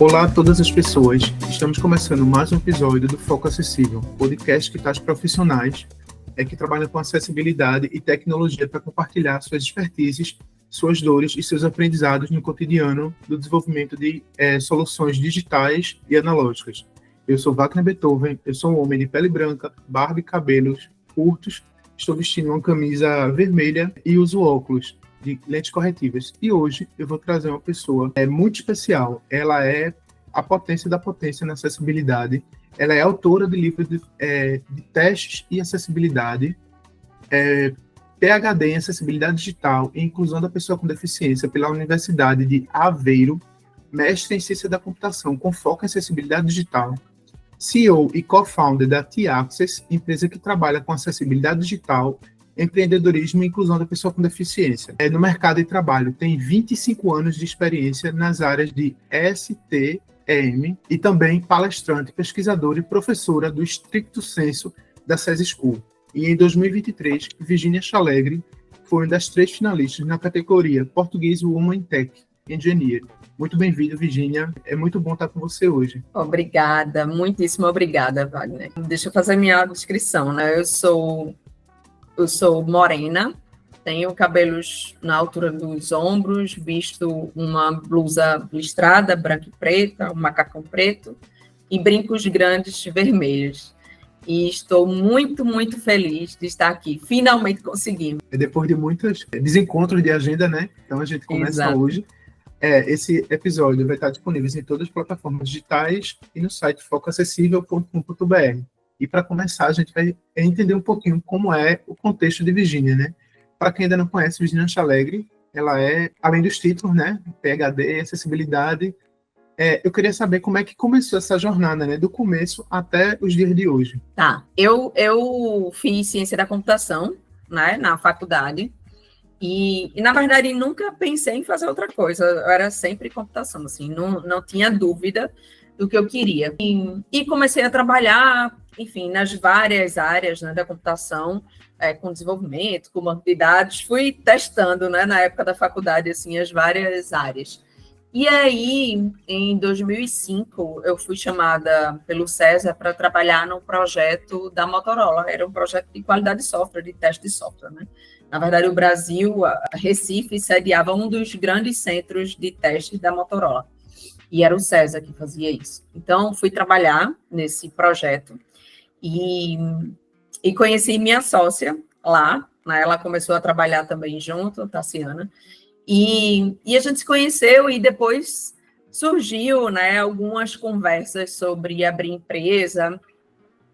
Olá a todas as pessoas, estamos começando mais um episódio do Foco Acessível, podcast que traz profissionais que trabalham com acessibilidade e tecnologia para compartilhar suas expertises, suas dores e seus aprendizados no cotidiano do desenvolvimento de soluções digitais e analógicas. Eu sou Wagner Beethoven, eu sou um homem de pele branca, barba e cabelos curtos, estou vestindo uma camisa vermelha e uso óculos de lentes corretivas. E hoje eu vou trazer uma pessoa muito especial. Ela é a potência da potência na acessibilidade. Ela é autora de livros de testes e acessibilidade, PhD em acessibilidade digital e inclusão da pessoa com deficiência pela Universidade de Aveiro, mestre em ciência da computação com foco em acessibilidade digital, CEO e co-founder da T-Access, empresa que trabalha com acessibilidade digital, empreendedorismo e inclusão da pessoa com deficiência. No mercado de trabalho, tem 25 anos de experiência nas áreas de STEM e também palestrante, pesquisadora e professora do Stricto Sensu da SES School. E em 2023, Virginia Chalegre foi uma das 3 finalistas na categoria Português Woman in Tech Engineering. Muito bem-vinda, Virginia. É muito bom estar com você hoje. Obrigada, muitíssimo obrigada, Wagner. Deixa eu fazer minha descrição, né? Eu sou morena, tenho cabelos na altura dos ombros, visto uma blusa listrada, branca e preta, um macacão preto e brincos grandes vermelhos. E estou muito, muito feliz de estar aqui. Finalmente conseguimos. Depois de muitos desencontros de agenda, né? Então a gente começa Exato. Hoje. Esse episódio vai estar disponível em todas as plataformas digitais e no site focoacessível.com.br. E para começar, a gente vai entender um pouquinho como é o contexto de Virginia, né? Para quem ainda não conhece, Virginia Chalegre, ela é, além dos títulos, né? PhD, acessibilidade. Eu queria saber como é que começou essa jornada, né? Do começo até os dias de hoje. Tá. Eu fiz ciência da computação, né? Na faculdade. E, na verdade, nunca pensei em fazer outra coisa. Eu era sempre computação, assim. Não tinha dúvida do que eu queria. E comecei a trabalhar, enfim, nas várias áreas, né, da computação, com desenvolvimento, com banco de dados, fui testando, né, na época da faculdade, assim, as várias áreas. E aí, em 2005, eu fui chamada pelo César para trabalhar num projeto da Motorola. Era um projeto de qualidade de software, de teste de software, né? Na verdade, o Brasil, a Recife, sediava um dos grandes centros de testes da Motorola. E era o César que fazia isso. Então, fui trabalhar nesse projeto e conheci minha sócia lá, né? Ela começou a trabalhar também junto, Tassiana, e a gente se conheceu e depois surgiu, né, algumas conversas sobre abrir empresa,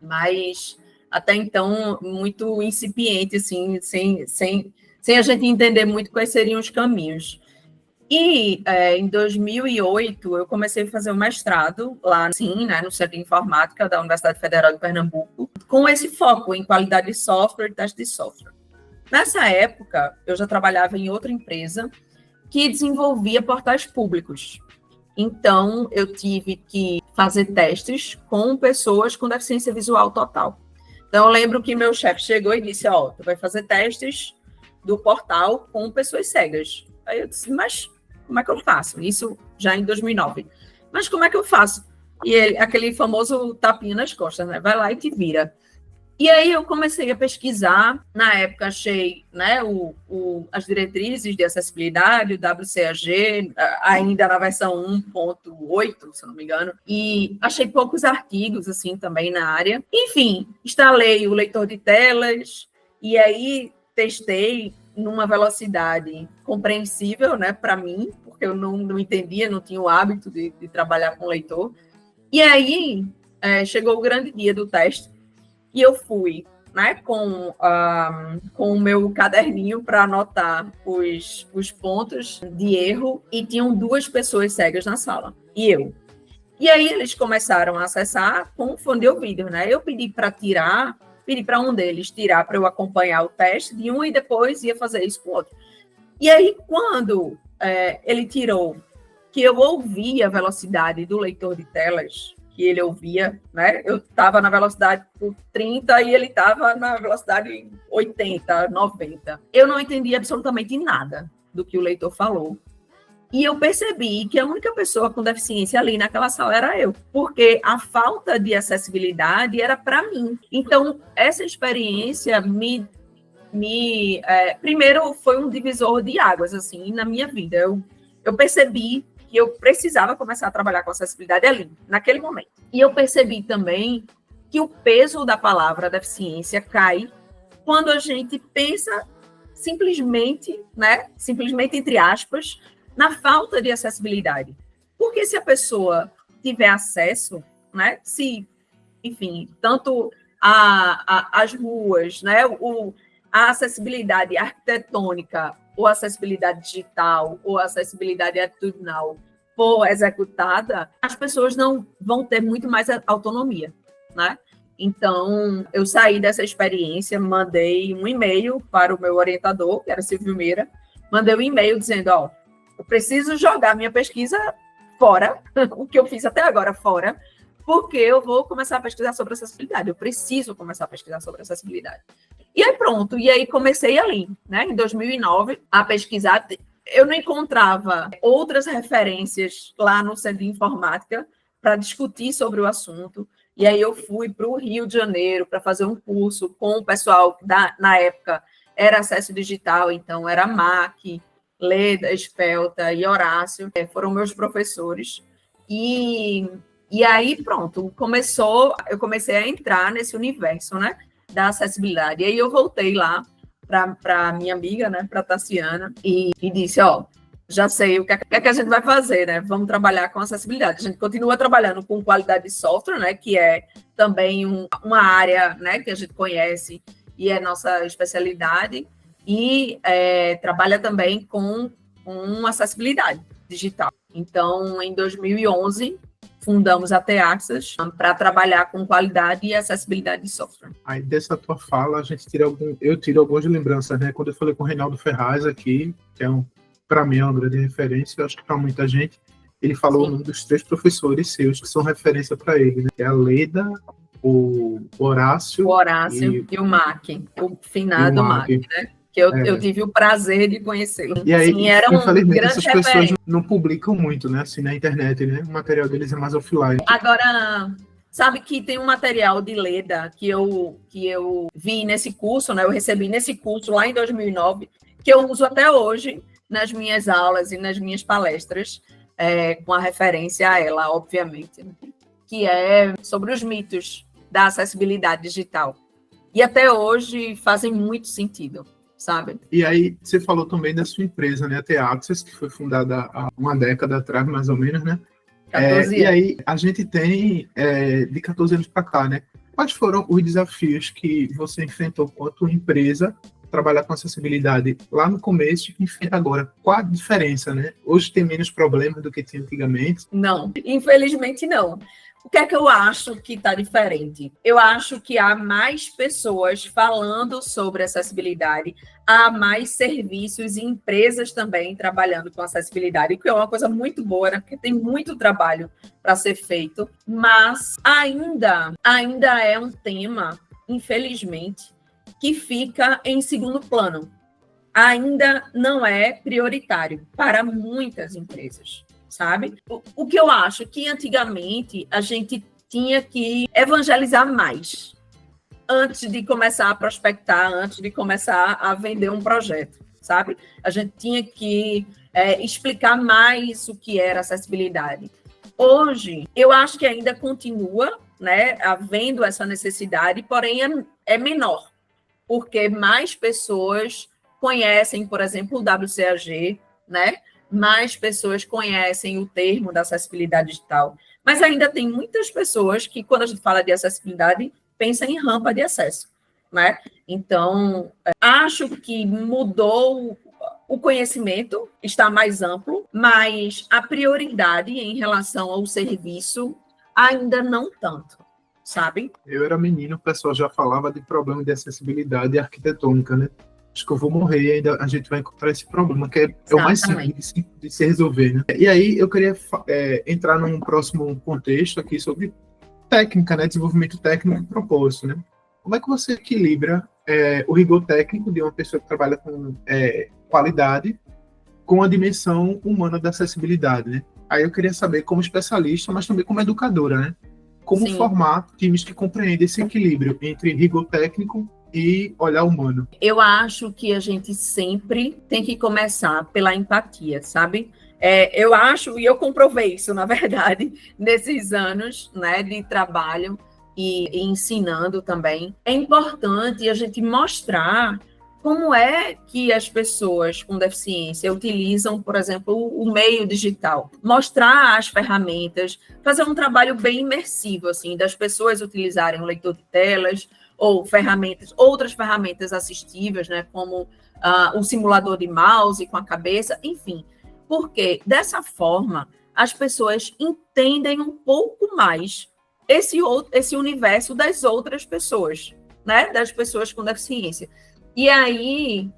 mas até então muito incipiente, assim, sem a gente entender muito quais seriam os caminhos. E em 2008, eu comecei a fazer o mestrado lá, sim, né, no Centro de Informática da Universidade Federal de Pernambuco, com esse foco em qualidade de software e teste de software. Nessa época, eu já trabalhava em outra empresa que desenvolvia portais públicos. Então, eu tive que fazer testes com pessoas com deficiência visual total. Então, eu lembro que meu chefe chegou e disse, tu vai fazer testes do portal com pessoas cegas. Aí eu disse, mas como é que eu faço? Isso já em 2009. Mas como é que eu faço? E ele, aquele famoso tapinha nas costas, né? Vai lá e te vira. E aí eu comecei a pesquisar, na época achei, né, as diretrizes de acessibilidade, o WCAG, ainda na versão 1.8, se não me engano, e achei poucos artigos, assim, também na área. Enfim, instalei o leitor de telas, e aí testei numa velocidade compreensível, né, para mim, porque eu não entendia, não tinha o hábito de trabalhar com leitor. E aí chegou o grande dia do teste, e eu fui, né, com o meu caderninho para anotar os pontos de erro, e tinham 2 pessoas cegas na sala, e eu. E aí eles começaram a acessar com fone de ouvido, né? Eu pedi para um deles tirar para eu acompanhar o teste de um e depois ia fazer isso com o outro. E aí, quando ele tirou, que eu ouvi a velocidade do leitor de telas, que ele ouvia, né? Eu estava na velocidade por 30 e ele estava na velocidade 80, 90. Eu não entendi absolutamente nada do que o leitor falou. E eu percebi que a única pessoa com deficiência ali naquela sala era eu, porque a falta de acessibilidade era para mim. Então, essa experiência primeiro foi um divisor de águas, assim, na minha vida. Eu percebi que eu precisava começar a trabalhar com acessibilidade ali, naquele momento. E eu percebi também que o peso da palavra deficiência cai quando a gente pensa simplesmente, né, simplesmente entre aspas, na falta de acessibilidade. Porque se a pessoa tiver acesso, né, se, enfim, tanto as ruas, né, a acessibilidade arquitetônica, ou acessibilidade digital, ou acessibilidade atitudinal for executada, as pessoas não vão ter muito mais autonomia, né? Então, eu saí dessa experiência, mandei um e-mail para o meu orientador, que era Silvio Meira, mandei um e-mail dizendo, eu preciso jogar minha pesquisa fora, o que eu fiz até agora fora, porque eu vou começar a pesquisar sobre acessibilidade, eu preciso começar a pesquisar sobre acessibilidade. E aí pronto, e aí comecei ali, né, em 2009, a pesquisar. Eu não encontrava outras referências lá no Centro de Informática para discutir sobre o assunto, e aí eu fui para o Rio de Janeiro para fazer um curso com o pessoal, na época, era Acesso Digital, então era MAC, Leda, Espelta e Horácio, foram meus professores, e aí pronto, eu comecei a entrar nesse universo, né, da acessibilidade. E aí eu voltei lá para minha amiga, né, para Tassiana, e disse, já sei o que é que a gente vai fazer, né? Vamos trabalhar com acessibilidade. A gente continua trabalhando com qualidade de software, né, que é também uma área, né, que a gente conhece e é nossa especialidade, e trabalha também com acessibilidade digital. Então, em 2011, fundamos a T-Access para trabalhar com qualidade e acessibilidade de software. Aí, dessa tua fala, eu tiro algumas lembranças, né? Quando eu falei com o Reinaldo Ferraz aqui, que para mim é uma grande referência, eu acho que para muita gente, ele falou o nome dos 3 professores seus que são referência para ele, né? Que é a Leda, o Horácio, e o Mac, o finado Mac, né? Que eu tive o prazer de conhecê-lo. E aí, sim, era infelizmente, essas pessoas não publicam muito, né? Assim, na internet, né? O material deles é mais offline. Agora, sabe que tem um material de Leda que eu vi nesse curso, né? Eu recebi nesse curso lá em 2009, que eu uso até hoje nas minhas aulas e nas minhas palestras, com a referência a ela, obviamente, né? Que é sobre os mitos da acessibilidade digital. E até hoje fazem muito sentido, sabe? E aí, você falou também da sua empresa, né? A T-Access, que foi fundada há uma década atrás, mais ou menos, né? 14 anos. E aí, a gente tem, de 14 anos para cá, né? Quais foram os desafios que você enfrentou quanto empresa trabalhar com acessibilidade lá no começo e enfrenta agora? Qual a diferença, né? Hoje tem menos problemas do que tinha antigamente? Não, infelizmente não. O que é que eu acho que está diferente? Eu acho que há mais pessoas falando sobre acessibilidade, há mais serviços e empresas também trabalhando com acessibilidade, que é uma coisa muito boa, né? Porque tem muito trabalho para ser feito, mas ainda é um tema, infelizmente, que fica em segundo plano. Ainda não é prioritário para muitas empresas, sabe? O que eu acho que antigamente a gente tinha que evangelizar mais antes de começar a prospectar, antes de começar a vender um projeto, sabe? A gente tinha que explicar mais o que era acessibilidade. Hoje, eu acho que ainda continua, né, havendo essa necessidade, porém é menor, porque mais pessoas conhecem, por exemplo, o WCAG, né? Mais pessoas conhecem o termo da acessibilidade digital. Mas ainda tem muitas pessoas que, quando a gente fala de acessibilidade, pensam em rampa de acesso, né? Então, acho que mudou o conhecimento, está mais amplo, mas a prioridade em relação ao serviço ainda não tanto, sabe? Eu era menino, o pessoal já falava de problema de acessibilidade arquitetônica, né? Acho que eu vou morrer e ainda a gente vai encontrar esse problema, que é o mais simples de se resolver, né? E aí eu queria entrar num próximo contexto aqui sobre técnica, né? Desenvolvimento técnico e propósito, né? Como é que você equilibra o rigor técnico de uma pessoa que trabalha com qualidade com a dimensão humana da acessibilidade, né? Aí eu queria saber, como especialista, mas também como educadora, né? Como Sim. formar times que compreendem esse equilíbrio entre rigor técnico e olhar humano. Eu acho que a gente sempre tem que começar pela empatia, sabe? Eu acho, e eu comprovei isso, na verdade, nesses anos, né, de trabalho e ensinando também. É importante a gente mostrar como é que as pessoas com deficiência utilizam, por exemplo, o meio digital. Mostrar as ferramentas, fazer um trabalho bem imersivo, assim, das pessoas utilizarem o leitor de telas ou outras ferramentas assistivas, né, como o simulador de mouse com a cabeça, enfim. Porque, dessa forma, as pessoas entendem um pouco mais esse universo das outras pessoas, né, das pessoas com deficiência. E aí,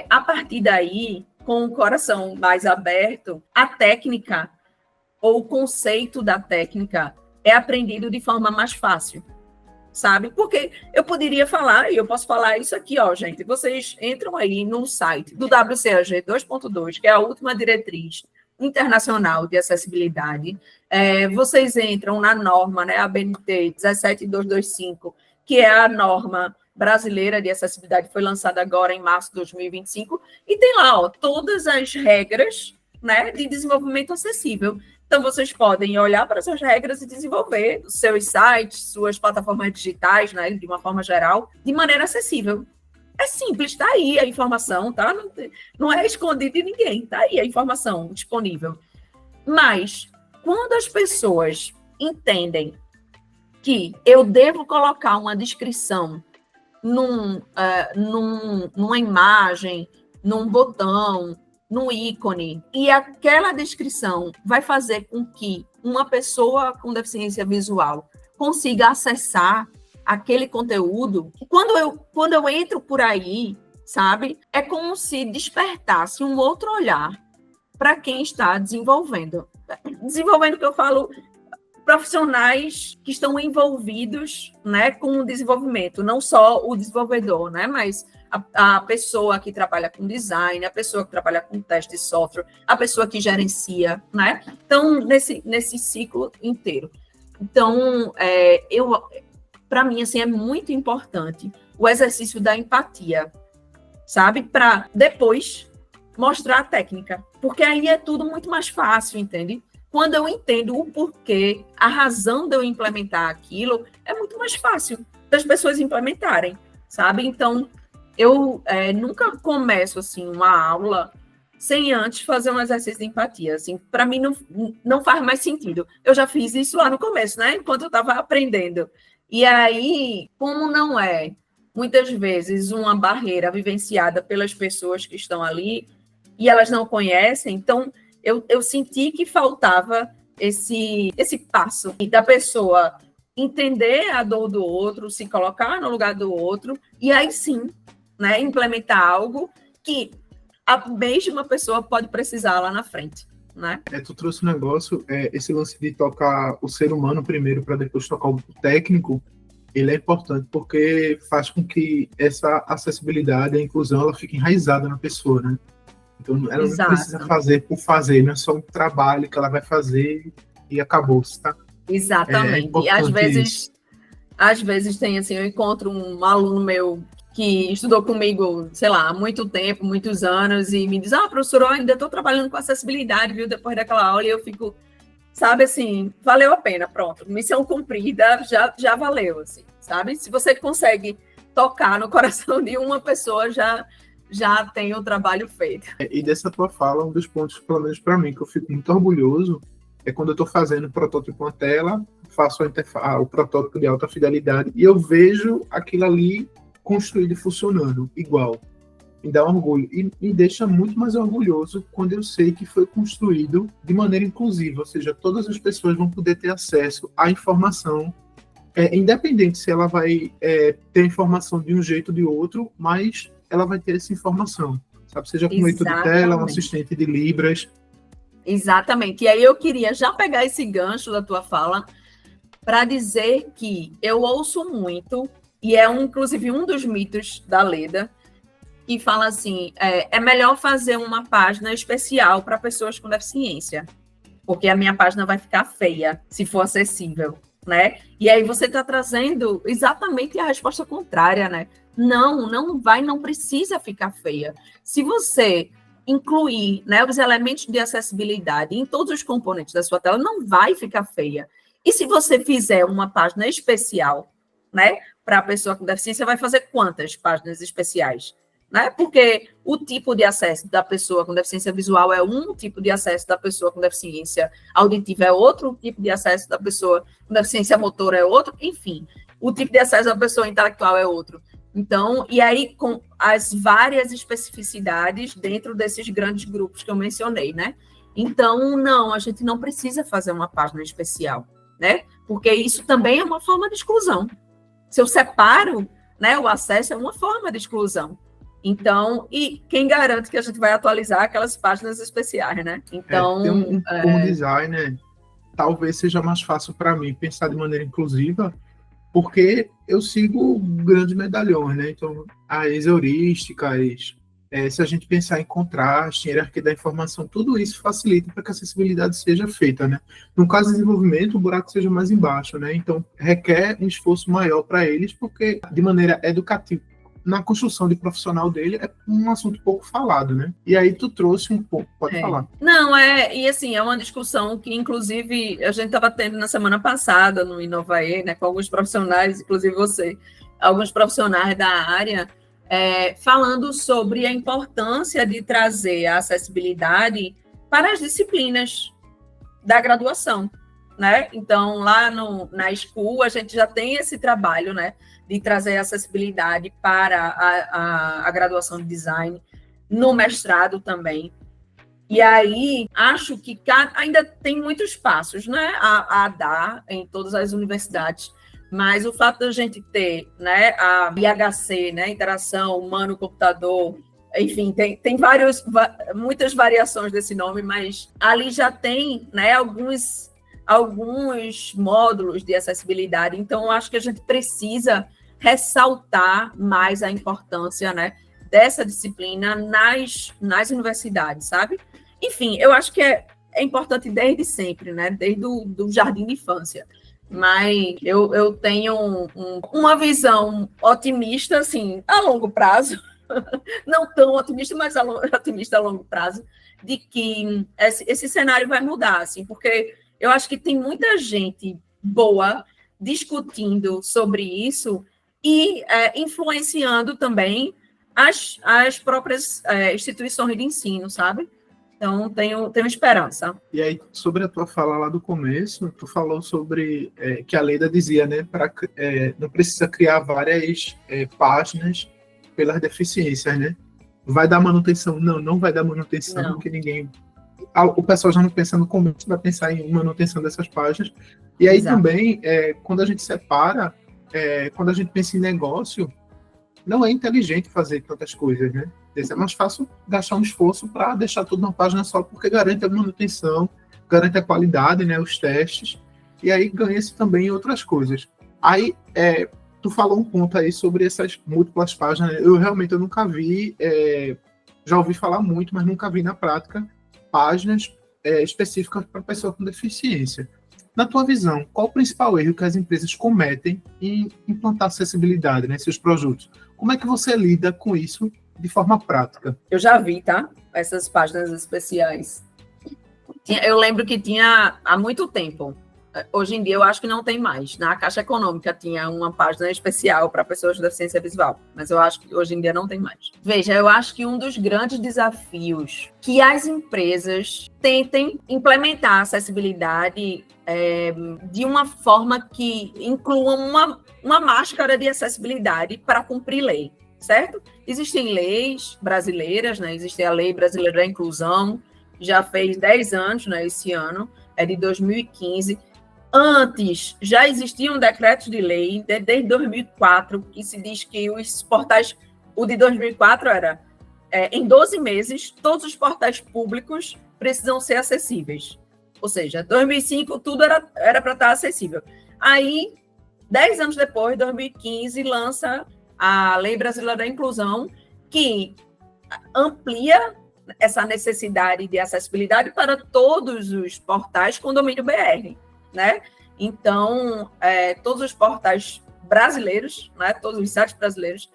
a partir daí, com o coração mais aberto, a técnica ou o conceito da técnica é aprendido de forma mais fácil, sabe? Porque eu poderia falar, e eu posso falar isso aqui, ó, gente, vocês entram aí no site do WCAG 2.2, que é a última diretriz internacional de acessibilidade, vocês entram na norma, né, a BNT 17225, que é a norma brasileira de acessibilidade, foi lançada agora em março de 2025, e tem lá, ó, todas as regras, né, de desenvolvimento acessível. Então, vocês podem olhar para essas regras e desenvolver os seus sites, suas plataformas digitais, né, de uma forma geral, de maneira acessível. É simples, está aí a informação, tá? Não é escondido de ninguém, está aí a informação disponível. Mas, quando as pessoas entendem que eu devo colocar uma descrição numa imagem, num botão, num ícone, e aquela descrição vai fazer com que uma pessoa com deficiência visual consiga acessar aquele conteúdo, quando eu entro por aí, sabe, é como se despertasse um outro olhar para quem está desenvolvendo. Desenvolvendo, que eu falo, profissionais que estão envolvidos, né, com o desenvolvimento, não só o desenvolvedor, né, mas a pessoa que trabalha com design, a pessoa que trabalha com teste de software, a pessoa que gerencia, né? Então, nesse ciclo inteiro. Então, para mim, assim, é muito importante o exercício da empatia, sabe? Para depois mostrar a técnica, porque aí é tudo muito mais fácil, entende? Quando eu entendo o porquê, a razão de eu implementar aquilo, é muito mais fácil das pessoas implementarem, sabe? Então, eu nunca começo, assim, uma aula sem antes fazer um exercício de empatia. Assim, para mim, não faz mais sentido. Eu já fiz isso lá no começo, né? Enquanto eu estava aprendendo. E aí, como não é, muitas vezes, uma barreira vivenciada pelas pessoas que estão ali, e elas não conhecem, então eu senti que faltava esse passo da pessoa entender a dor do outro, se colocar no lugar do outro, e aí sim, né, implementar algo que a mesma pessoa pode precisar lá na frente, né? Tu trouxe um negócio, esse lance de tocar o ser humano primeiro para depois tocar o técnico, ele é importante porque faz com que essa acessibilidade, a inclusão, ela fique enraizada na pessoa, né? Então, ela não precisa fazer por fazer, não é só um trabalho que ela vai fazer e acabou, tá? Exatamente. E às vezes tem assim, eu encontro um aluno meu que estudou comigo, sei lá, há muito tempo, muitos anos, e me diz, professor, eu ainda estou trabalhando com acessibilidade, viu, depois daquela aula, e eu fico, sabe, assim, valeu a pena, pronto, missão cumprida, já valeu, assim, sabe? Se você consegue tocar no coração de uma pessoa, já tem o trabalho feito. E dessa tua fala, um dos pontos, pelo menos para mim, que eu fico muito orgulhoso, é quando eu estou fazendo protótipo na tela, faço o protótipo de alta fidelidade, e eu vejo aquilo ali construído e funcionando igual. Me dá orgulho. E me deixa muito mais orgulhoso quando eu sei que foi construído de maneira inclusiva, ou seja, todas as pessoas vão poder ter acesso à informação, independente se ela vai ter informação de um jeito ou de outro, mas ela vai ter essa informação, sabe? Seja com leitor de tela, um assistente de Libras. Exatamente. E aí eu queria já pegar esse gancho da tua fala para dizer que eu ouço muito, e inclusive um dos mitos da Leda, e fala assim, é melhor fazer uma página especial para pessoas com deficiência, porque a minha página vai ficar feia, se for acessível, né? E aí você está trazendo exatamente a resposta contrária, né? Não precisa ficar feia. Se você incluir, né, os elementos de acessibilidade em todos os componentes da sua tela, não vai ficar feia. E se você fizer uma página especial, né, para a pessoa com deficiência, vai fazer quantas páginas especiais? Né? Porque o tipo de acesso da pessoa com deficiência visual é um, o tipo de acesso da pessoa com deficiência auditiva é outro, o tipo de acesso da pessoa com deficiência motora é outro, enfim, o tipo de acesso da pessoa intelectual é outro. Então, e aí com as várias especificidades dentro desses grandes grupos que eu mencionei, né? Então, não, a gente não precisa fazer uma página especial, né? Porque isso também é uma forma de exclusão. Se eu separo, né, o acesso é uma forma de exclusão. Então, e quem garante que a gente vai atualizar aquelas páginas especiais, né? Então, como designer, talvez seja mais fácil para mim pensar de maneira inclusiva, porque eu sigo grandes medalhões, né? Então, as heurísticas, se a gente pensar em contraste, em hierarquia da informação, tudo isso facilita para que a acessibilidade seja feita, né? No caso do desenvolvimento, o buraco seja mais embaixo, né? Então, requer um esforço maior para eles, porque, de maneira educativa, na construção de profissional dele, é um assunto pouco falado, né? E aí tu trouxe um pouco, pode falar. Não, e assim, é uma discussão que, inclusive, a gente estava tendo na semana passada no Inovaê, né, com alguns profissionais, inclusive você, alguns profissionais da área, falando sobre a importância de trazer a acessibilidade para as disciplinas da graduação, né? Então, lá na School, a gente já tem esse trabalho, né, de trazer acessibilidade para a graduação de design, no mestrado também. E aí, acho que ainda tem muitos passos, né, a dar em todas as universidades, mas o fato da gente ter, né, a IHC, né, interação humano-computador, enfim, tem muitas variações desse nome, mas ali já tem, né, alguns módulos de acessibilidade, então acho que a gente precisa ressaltar mais a importância, né, dessa disciplina nas universidades, sabe? Enfim, eu acho que é importante desde sempre, né, desde do jardim de infância, mas eu tenho uma visão otimista, assim, a longo prazo, não tão otimista, mas otimista a longo prazo, de que esse cenário vai mudar, assim, porque eu acho que tem muita gente boa discutindo sobre isso e influenciando também as próprias instituições de ensino, sabe? Então, tenho esperança. E aí, sobre a tua fala lá do começo, tu falou sobre que a Leda dizia, né, não precisa criar várias páginas pelas deficiências, né? Vai dar manutenção? Não vai dar manutenção, porque ninguém... O pessoal já não pensa no começo, vai pensar em manutenção dessas páginas. E aí Exato. Também, quando a gente separa, quando a gente pensa em negócio, não é inteligente fazer tantas coisas, né? É mais fácil gastar um esforço para deixar tudo numa página só, porque garante a manutenção, garante a qualidade, né, os testes, e aí ganha-se também em outras coisas. Aí, tu falou um ponto aí sobre essas múltiplas páginas. Eu nunca vi, já ouvi falar muito, mas nunca vi na prática páginas específicas para pessoa com deficiência. Na tua visão, qual o principal erro que as empresas cometem em implantar acessibilidade, né, seus produtos? Como é que você lida com isso de forma prática? Eu já vi, tá? Essas páginas especiais. Eu lembro que tinha há muito tempo. Hoje em dia eu acho que não tem mais. Na Caixa Econômica tinha uma página especial para pessoas com deficiência visual, mas eu acho que hoje em dia não tem mais. Veja, eu acho que um dos grandes desafios que as empresas tentem implementar a acessibilidade de uma forma que inclua uma máscara de acessibilidade para cumprir lei, certo? Existem leis brasileiras, né? Existe a Lei Brasileira da Inclusão, já fez 10 anos, né? Esse ano, é de 2015. Antes, já existiam decretos de lei, desde 2004, que se diz que os portais, o de 2004 era, em 12 meses, todos os portais públicos precisam ser acessíveis. Ou seja, 2005, tudo era para estar acessível. Aí, 10 anos depois, 2015, lança a Lei Brasileira da Inclusão, que amplia essa necessidade de acessibilidade para todos os portais com domínio BR, né? Então, todos os portais brasileiros, né, todos os sites brasileiros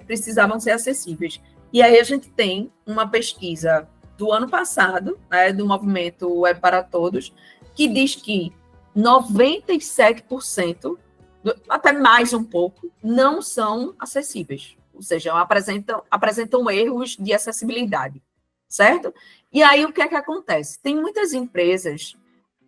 precisavam ser acessíveis. E aí a gente tem uma pesquisa do ano passado, né, do movimento Web para Todos, que diz que 97%, até mais um pouco, não são acessíveis, ou seja, apresentam erros de acessibilidade, certo? E aí o que é que acontece? Tem muitas empresas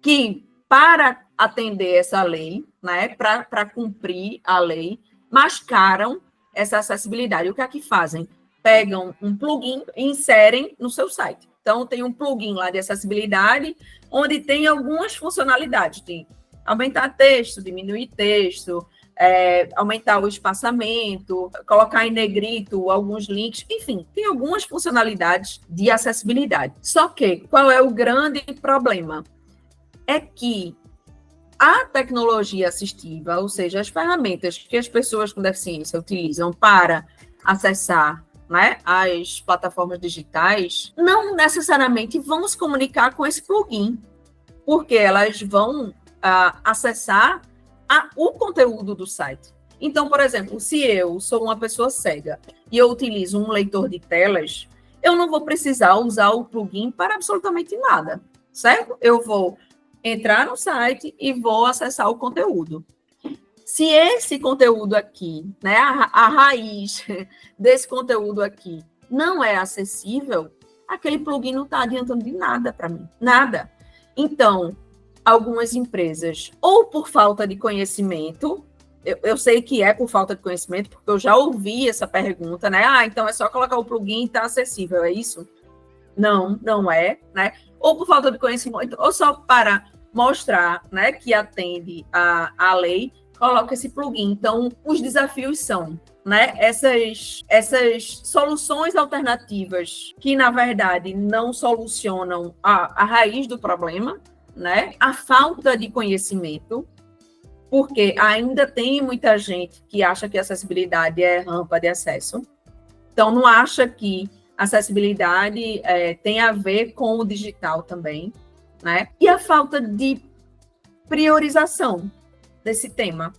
que, para atender essa lei, né, para cumprir a lei, mascaram essa acessibilidade. O que é que fazem? Pegam um plugin e inserem no seu site. Então, tem um plugin lá de acessibilidade, onde tem algumas funcionalidades de aumentar texto, diminuir texto, aumentar o espaçamento, colocar em negrito alguns links, enfim, tem algumas funcionalidades de acessibilidade. Só que, qual é o grande problema? É que a tecnologia assistiva, ou seja, as ferramentas que as pessoas com deficiência utilizam para acessar, né, as plataformas digitais, não necessariamente vão se comunicar com esse plugin, porque elas vão acessar o conteúdo do site. Então, por exemplo, se eu sou uma pessoa cega e eu utilizo um leitor de telas, eu não vou precisar usar o plugin para absolutamente nada, certo? Eu vou entrar no site e vou acessar o conteúdo. Se esse conteúdo aqui, né, a raiz desse conteúdo aqui não é acessível, aquele plugin não está adiantando de nada para mim, nada. Então, algumas empresas, ou por falta de conhecimento, eu sei que é por falta de conhecimento, porque eu já ouvi essa pergunta, né? Então é só colocar o plugin e está acessível, é isso? Não, não é, né? Ou por falta de conhecimento, ou só para mostrar, né, que atende a lei, coloca esse plugin. Então, os desafios são, né, essas soluções alternativas que, na verdade, não solucionam a raiz do problema, né, a falta de conhecimento, porque ainda tem muita gente que acha que acessibilidade é rampa de acesso, então não acha que acessibilidade tem a ver com o digital também, né? E a falta de priorização desse tema.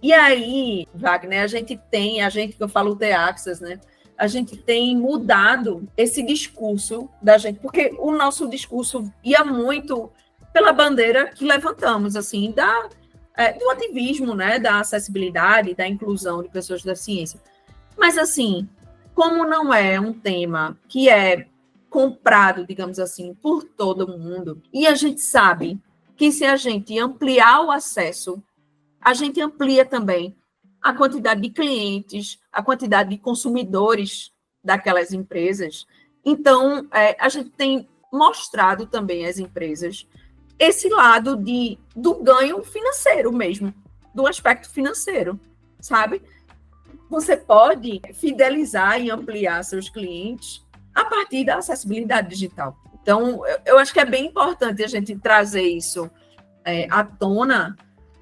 E aí, Wagner, a gente que eu falo Teaxas, né? A gente tem mudado esse discurso da gente, porque o nosso discurso ia muito pela bandeira que levantamos, assim, do ativismo, né? Da acessibilidade, da inclusão de pessoas da ciência. Mas, assim, como não é um tema que é comprado, digamos assim, por todo mundo, e a gente sabe que se a gente ampliar o acesso, a gente amplia também a quantidade de clientes, a quantidade de consumidores daquelas empresas. Então, a gente tem mostrado também às empresas esse lado do ganho financeiro mesmo, do aspecto financeiro, sabe? Você pode fidelizar e ampliar seus clientes a partir da acessibilidade digital. Então, eu acho que é bem importante a gente trazer isso à tona,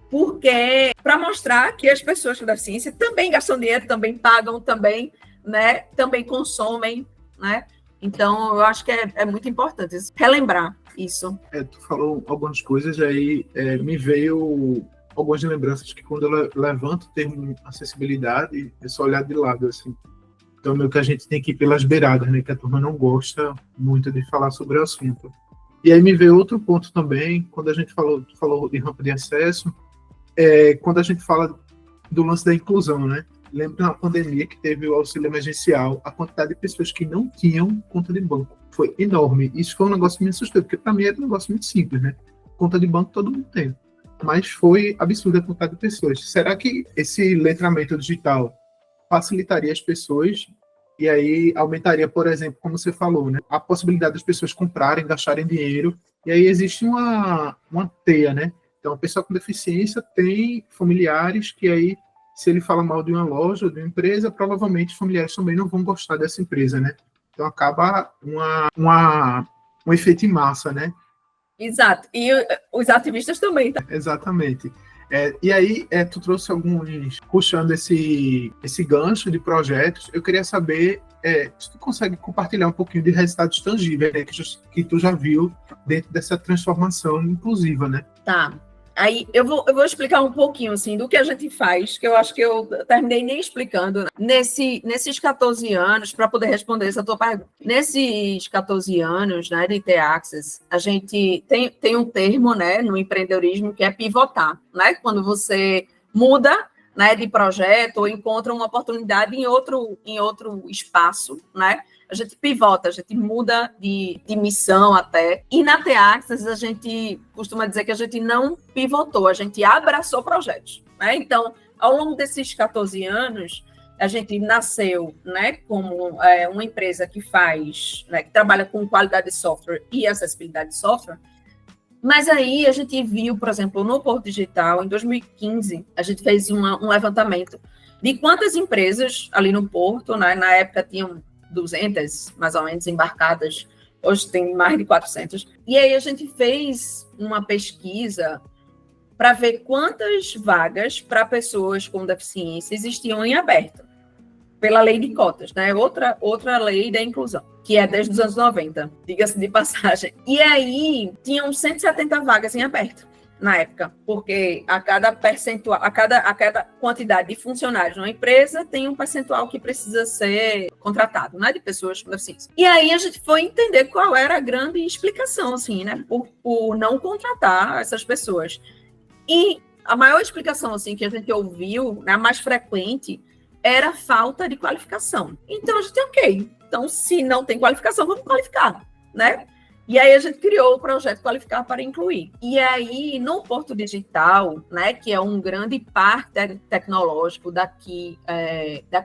porque para mostrar que as pessoas com deficiência também gastam dinheiro, também pagam, também, né, também consomem, né? Então, eu acho que é muito importante relembrar isso. Tu falou algumas coisas, aí me veio algumas lembranças que quando eu levanto o termo acessibilidade, é só olhar de lado, assim. Então, meio que a gente tem que ir pelas beiradas, né? Que a turma não gosta muito de falar sobre o assunto. E aí me veio outro ponto também, quando a gente falou de rampa de acesso, quando a gente fala do lance da inclusão, né? Lembra na pandemia que teve o auxílio emergencial, a quantidade de pessoas que não tinham conta de banco foi enorme. Isso foi um negócio que me assustou, porque para mim era um negócio muito simples, né? Conta de banco todo mundo tem. Mas foi absurda a quantidade de pessoas. Será que esse letramento digital facilitaria as pessoas e aí aumentaria, por exemplo, como você falou, né, a possibilidade das pessoas comprarem, gastarem dinheiro, e aí existe uma teia, né? Então, a pessoa com deficiência tem familiares que aí, se ele fala mal de uma loja ou de uma empresa, provavelmente os familiares também não vão gostar dessa empresa, né? Então, acaba um efeito em massa, né? Exato. E os ativistas também, tá? Exatamente. E aí, tu trouxe alguns, puxando esse gancho de projetos, eu queria saber se tu consegue compartilhar um pouquinho de resultados tangíveis, né, que tu já viu dentro dessa transformação inclusiva, né? Tá. Aí eu vou explicar um pouquinho assim do que a gente faz, que eu acho que eu terminei nem explicando, né? Nesses 14 anos, para poder responder essa tua pergunta. Nesses 14 anos, né, de T-Access, a gente tem um termo, né, no empreendedorismo que é pivotar, né? Quando você muda, né, de projeto ou encontra uma oportunidade em outro espaço, né? A gente pivota, a gente muda de missão até. E na T-Access, a gente costuma dizer que a gente não pivotou, a gente abraçou projetos, né? Então, ao longo desses 14 anos, a gente nasceu, né, como uma empresa que faz, né, que trabalha com qualidade de software e acessibilidade de software. Mas aí a gente viu, por exemplo, no Porto Digital, em 2015, a gente fez um levantamento de quantas empresas ali no Porto, né, na época tinham 200, mais ou menos, embarcadas. Hoje tem mais de 400. E aí a gente fez uma pesquisa para ver quantas vagas para pessoas com deficiência existiam em aberto, pela lei de cotas, né? Outra lei da inclusão, que é desde os anos 90, diga-se de passagem. E aí tinham 170 vagas em aberto na época, porque a cada percentual, a cada quantidade de funcionários numa empresa tem um percentual que precisa ser contratado, né, de pessoas com deficiência. E aí a gente foi entender qual era a grande explicação, assim, né, por não contratar essas pessoas. E a maior explicação, assim, que a gente ouviu, né, a mais frequente, era a falta de qualificação. Então a gente, ok, então se não tem qualificação, vamos qualificar, né? E aí a gente criou o projeto Qualificar para Incluir. E aí, no Porto Digital, né, que é um grande parque tecnológico daqui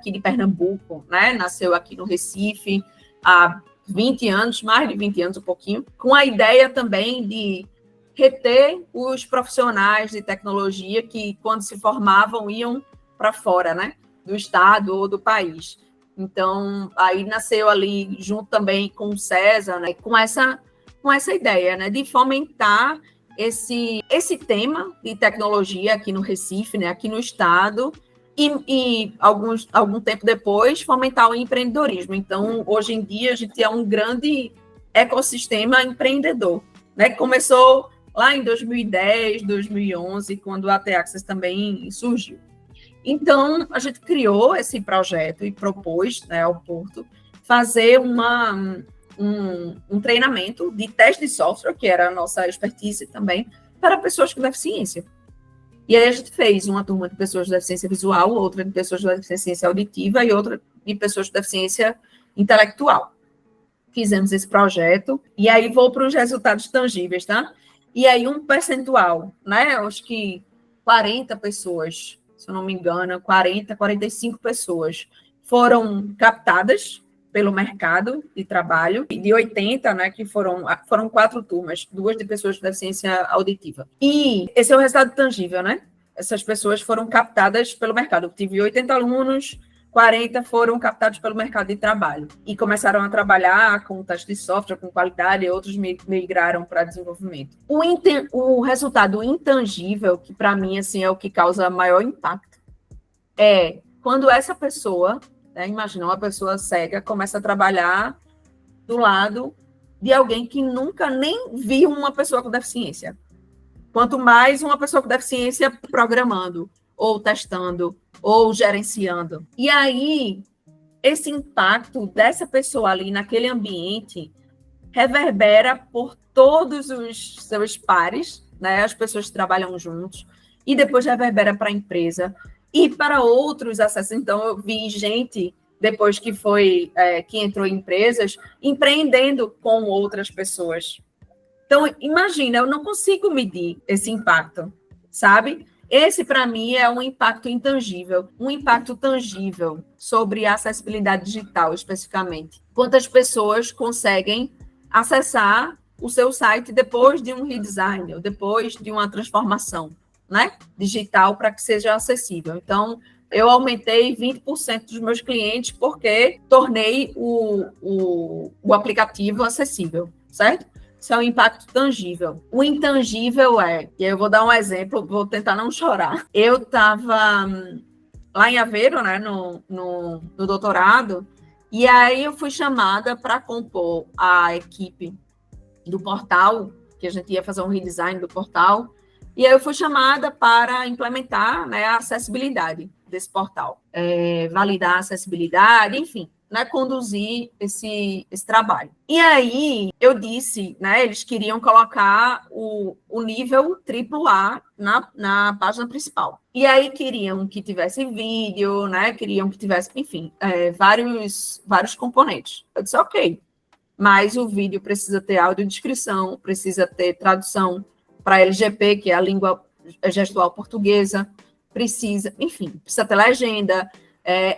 de Pernambuco, né, nasceu aqui no Recife há 20 anos, mais de 20 anos, um pouquinho, com a ideia também de reter os profissionais de tecnologia que, quando se formavam, iam para fora, né, do estado ou do país. Então, aí nasceu ali, junto também com o César, né, com essa ideia, né, de fomentar esse tema de tecnologia aqui no Recife, né, aqui no estado, e algum tempo depois fomentar o empreendedorismo. Então, hoje em dia, a gente é um grande ecossistema empreendedor, né, que começou lá em 2010, 2011, quando a T-Access também surgiu. Então, a gente criou esse projeto e propôs, né, ao Porto fazer um treinamento de teste de software, que era a nossa expertise também, para pessoas com deficiência. E aí a gente fez uma turma de pessoas de deficiência visual, outra de pessoas de deficiência auditiva e outra de pessoas de deficiência intelectual. Fizemos esse projeto, e aí vou para os resultados tangíveis, tá? E aí um percentual, né? Acho que 40 pessoas, se eu não me engano, 45 pessoas foram captadas pelo mercado de trabalho, de 80, né, que foram 4 turmas, 2 de pessoas com deficiência auditiva. E esse é o resultado tangível, né? Essas pessoas foram captadas pelo mercado. Eu tive 80 alunos, 40 foram captados pelo mercado de trabalho e começaram a trabalhar com teste de software, com qualidade, e outros migraram para desenvolvimento. O resultado intangível, que para mim assim, é o que causa maior impacto, é quando essa pessoa, né, imagina uma pessoa cega, começa a trabalhar do lado de alguém que nunca nem viu uma pessoa com deficiência. Quanto mais uma pessoa com deficiência programando, ou testando, ou gerenciando. E aí, esse impacto dessa pessoa ali naquele ambiente reverbera por todos os seus pares, né, as pessoas que trabalham juntos, e depois reverbera para a empresa e para outros acessos. Então, eu vi gente, depois que que entrou em empresas, empreendendo com outras pessoas. Então, imagina, eu não consigo medir esse impacto, sabe? Esse, para mim, é um impacto intangível, um impacto tangível sobre a acessibilidade digital, especificamente. Quantas pessoas conseguem acessar o seu site depois de um redesign, ou depois de uma transformação, né, digital, para que seja acessível. Então, eu aumentei 20% dos meus clientes porque tornei o aplicativo acessível, certo? Isso é um impacto tangível. O intangível e aí eu vou dar um exemplo, vou tentar não chorar. Eu estava lá em Aveiro, né, no doutorado, e aí eu fui chamada para compor a equipe do portal, que a gente ia fazer um redesign do portal, e aí eu fui chamada para implementar, né, a acessibilidade desse portal, validar a acessibilidade, enfim, né, conduzir esse trabalho. E aí eu disse, né, eles queriam colocar o nível AAA na página principal. E aí queriam que tivesse vídeo, né, queriam que tivesse, enfim, vários componentes. Eu disse, ok, mas o vídeo precisa ter audiodescrição, precisa ter tradução para LGP, que é a língua gestual portuguesa, precisa ter legenda,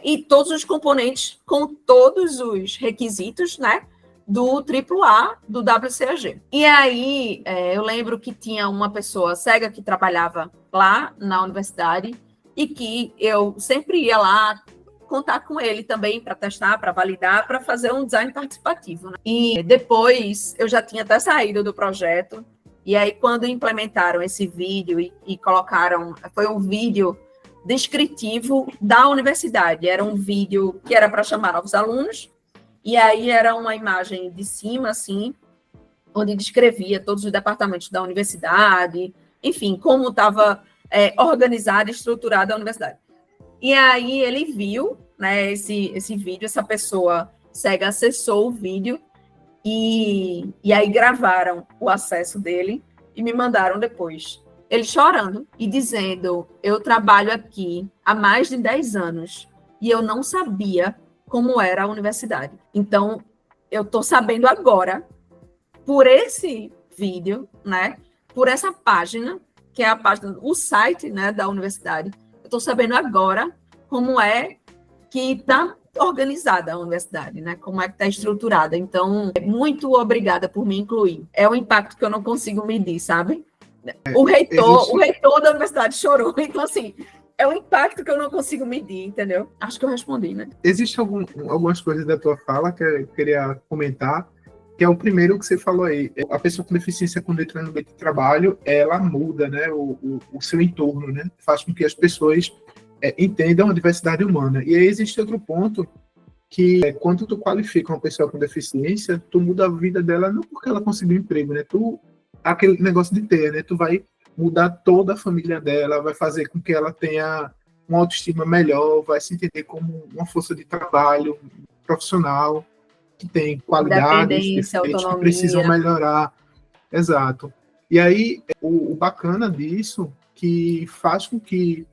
e todos os componentes com todos os requisitos, né, do AAA, do WCAG. E aí, eu lembro que tinha uma pessoa cega que trabalhava lá na universidade e que eu sempre ia lá contar com ele também para testar, para validar, para fazer um design participativo, né? E depois eu já tinha até saído do projeto, e aí quando implementaram esse vídeo e colocaram, foi um vídeo descritivo da universidade, era um vídeo que era para chamar novos alunos, e aí era uma imagem de cima, assim, onde descrevia todos os departamentos da universidade, enfim, como estava organizada e estruturada a universidade. E aí ele viu, né, esse vídeo, essa pessoa cega acessou o vídeo e aí gravaram o acesso dele e me mandaram depois. Ele chorando e dizendo, eu trabalho aqui há mais de 10 anos e eu não sabia como era a universidade. Então, eu estou sabendo agora, por esse vídeo, né, por essa página, que é a página, o site, né, da universidade, estou sabendo agora como é que está organizada a universidade, né? Como é que está estruturada. Então, muito obrigada por me incluir. É um impacto que eu não consigo medir, sabe? O reitor da universidade chorou. Então, assim, é um impacto que eu não consigo medir, entendeu? Acho que eu respondi, né? Existem algumas coisas da tua fala que eu queria comentar, que é o primeiro que você falou aí. A pessoa com deficiência, quando entra no ambiente de trabalho, ela muda, né, o seu entorno, né? Faz com que as pessoas entendam a diversidade humana. E aí existe outro ponto, que quando tu qualifica uma pessoa com deficiência, tu muda a vida dela não porque ela conseguiu um emprego, né? Aquele negócio de ter, né? Tu vai mudar toda a família dela, vai fazer com que ela tenha uma autoestima melhor, vai se entender como uma força de trabalho profissional, que tem qualidades, defeitos que precisam melhorar. Exato. E aí, o bacana disso, que faz com que,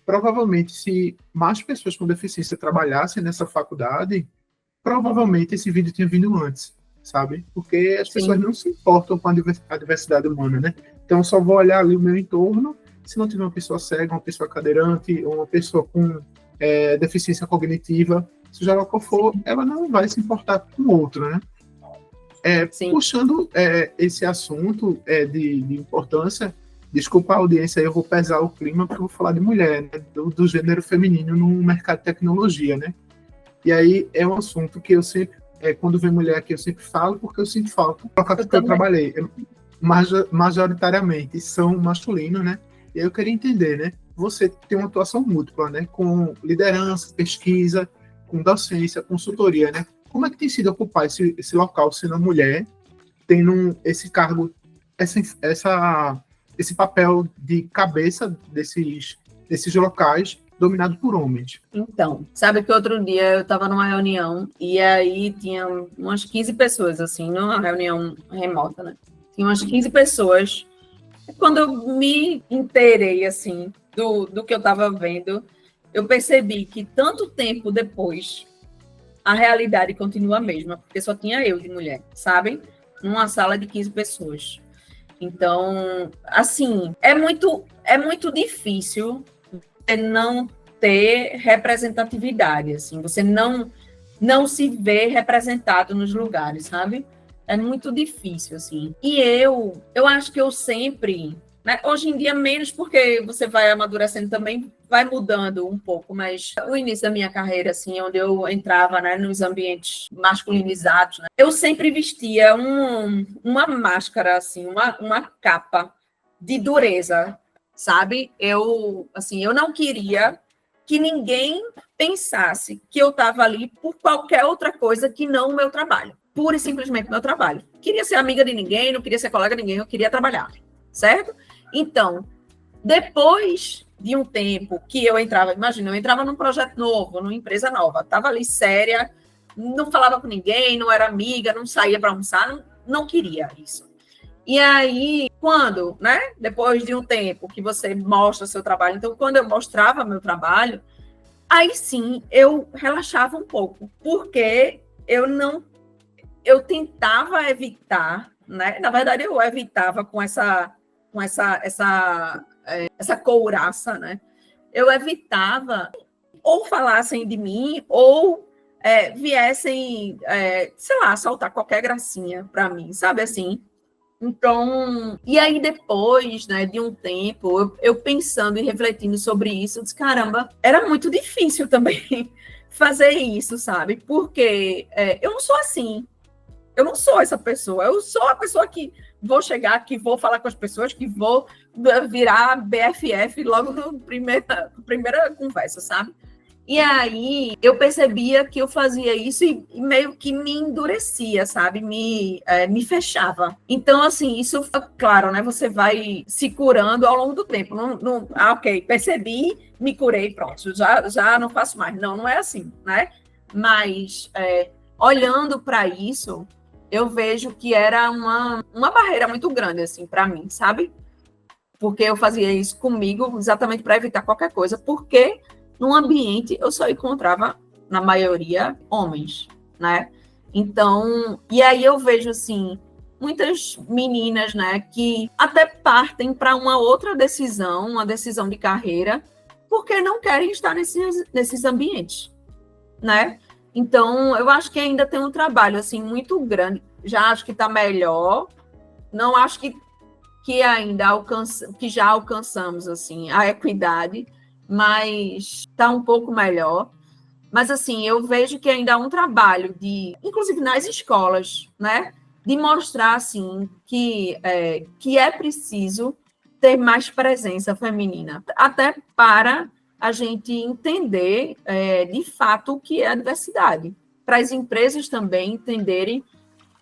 provavelmente, se mais pessoas com deficiência trabalhassem nessa faculdade, provavelmente esse vídeo tinha vindo antes, sabe? Porque as pessoas não se importam com a diversidade humana, né? Então, eu só vou olhar ali o meu entorno, se não tiver uma pessoa cega, uma pessoa cadeirante, ou uma pessoa com deficiência cognitiva, seja lá qual for, ela não vai se importar com o outro, né? Puxando esse assunto de importância, desculpa a audiência, eu vou pesar o clima porque eu vou falar de mulher, né? do gênero feminino no mercado de tecnologia, né? E aí é um assunto que eu sempre, quando vem mulher aqui, eu sempre falo, porque eu sinto falta. Porque eu trabalhei majoritariamente são masculinos, né? E aí eu queria entender, né? Você tem uma atuação múltipla, né? Com liderança, pesquisa, com docência, consultoria, né? Como é que tem sido ocupar esse local sendo mulher, tendo esse cargo, esse papel de cabeça desses locais dominado por homens? Então, sabe que outro dia eu estava numa reunião e aí tinha umas 15 pessoas, assim, numa reunião remota, né? Tinha umas 15 pessoas. Quando eu me inteirei, assim, do que eu estava vendo, eu percebi que tanto tempo depois a realidade continua a mesma, porque só tinha eu de mulher, sabem? Numa sala de 15 pessoas. Então, assim, é muito difícil não ter representatividade, assim, você não se vê representado nos lugares, sabe? É muito difícil, assim. E eu acho que eu sempre né? Hoje em dia, menos, porque você vai amadurecendo também, vai mudando um pouco, mas o início da minha carreira, assim, onde eu entrava, né, nos ambientes masculinizados, né, eu sempre vestia uma máscara, assim, uma capa de dureza, sabe? Assim, eu não queria que ninguém pensasse que eu estava ali por qualquer outra coisa que não o meu trabalho. Pura e simplesmente meu trabalho. Queria ser amiga de ninguém, não queria ser colega de ninguém, eu queria trabalhar, certo? Então, depois de um tempo que eu entrava, imagina, eu entrava num projeto novo, numa empresa nova, estava ali séria, não falava com ninguém, não era amiga, não saía para almoçar, não queria isso. E aí, quando, né, depois de um tempo que você mostra seu trabalho, então, quando eu mostrava meu trabalho, aí sim eu relaxava um pouco, porque eu tentava evitar, né? Na verdade, eu evitava com essa couraça, né? Eu evitava ou falassem de mim ou viessem, sei lá, soltar qualquer gracinha para mim, sabe assim? Então, e aí depois, né, de um tempo, eu pensando e refletindo sobre isso, eu disse, caramba, era muito difícil também fazer isso, sabe? Porque eu não sou assim, eu não sou essa pessoa, eu sou a pessoa que vou chegar, que vou falar com as pessoas, que vou virar BFF logo na primeira conversa, sabe? E aí eu percebia que eu fazia isso e meio que me endurecia, sabe? Me fechava. Então, assim, isso, claro, né? Você vai se curando ao longo do tempo. Ok, percebi, me curei, pronto, já não faço mais. Não é assim, né? Mas olhando para isso, eu vejo que era uma barreira muito grande, assim, para mim, sabe? Porque eu fazia isso comigo exatamente para evitar qualquer coisa, porque no ambiente eu só encontrava, na maioria, homens, né? Então, e aí eu vejo, assim, muitas meninas, né, que até partem para uma outra decisão, uma decisão de carreira, porque não querem estar nesses ambientes, né? Então, eu acho que ainda tem um trabalho, assim, muito grande. Já acho que está melhor, não acho que ainda que já alcançamos, assim, a equidade, mas está um pouco melhor. Mas, assim, eu vejo que ainda há um trabalho inclusive nas escolas, né, de mostrar, assim, que é preciso ter mais presença feminina, até para a gente entender, de fato, o que é a diversidade. Para as empresas também entenderem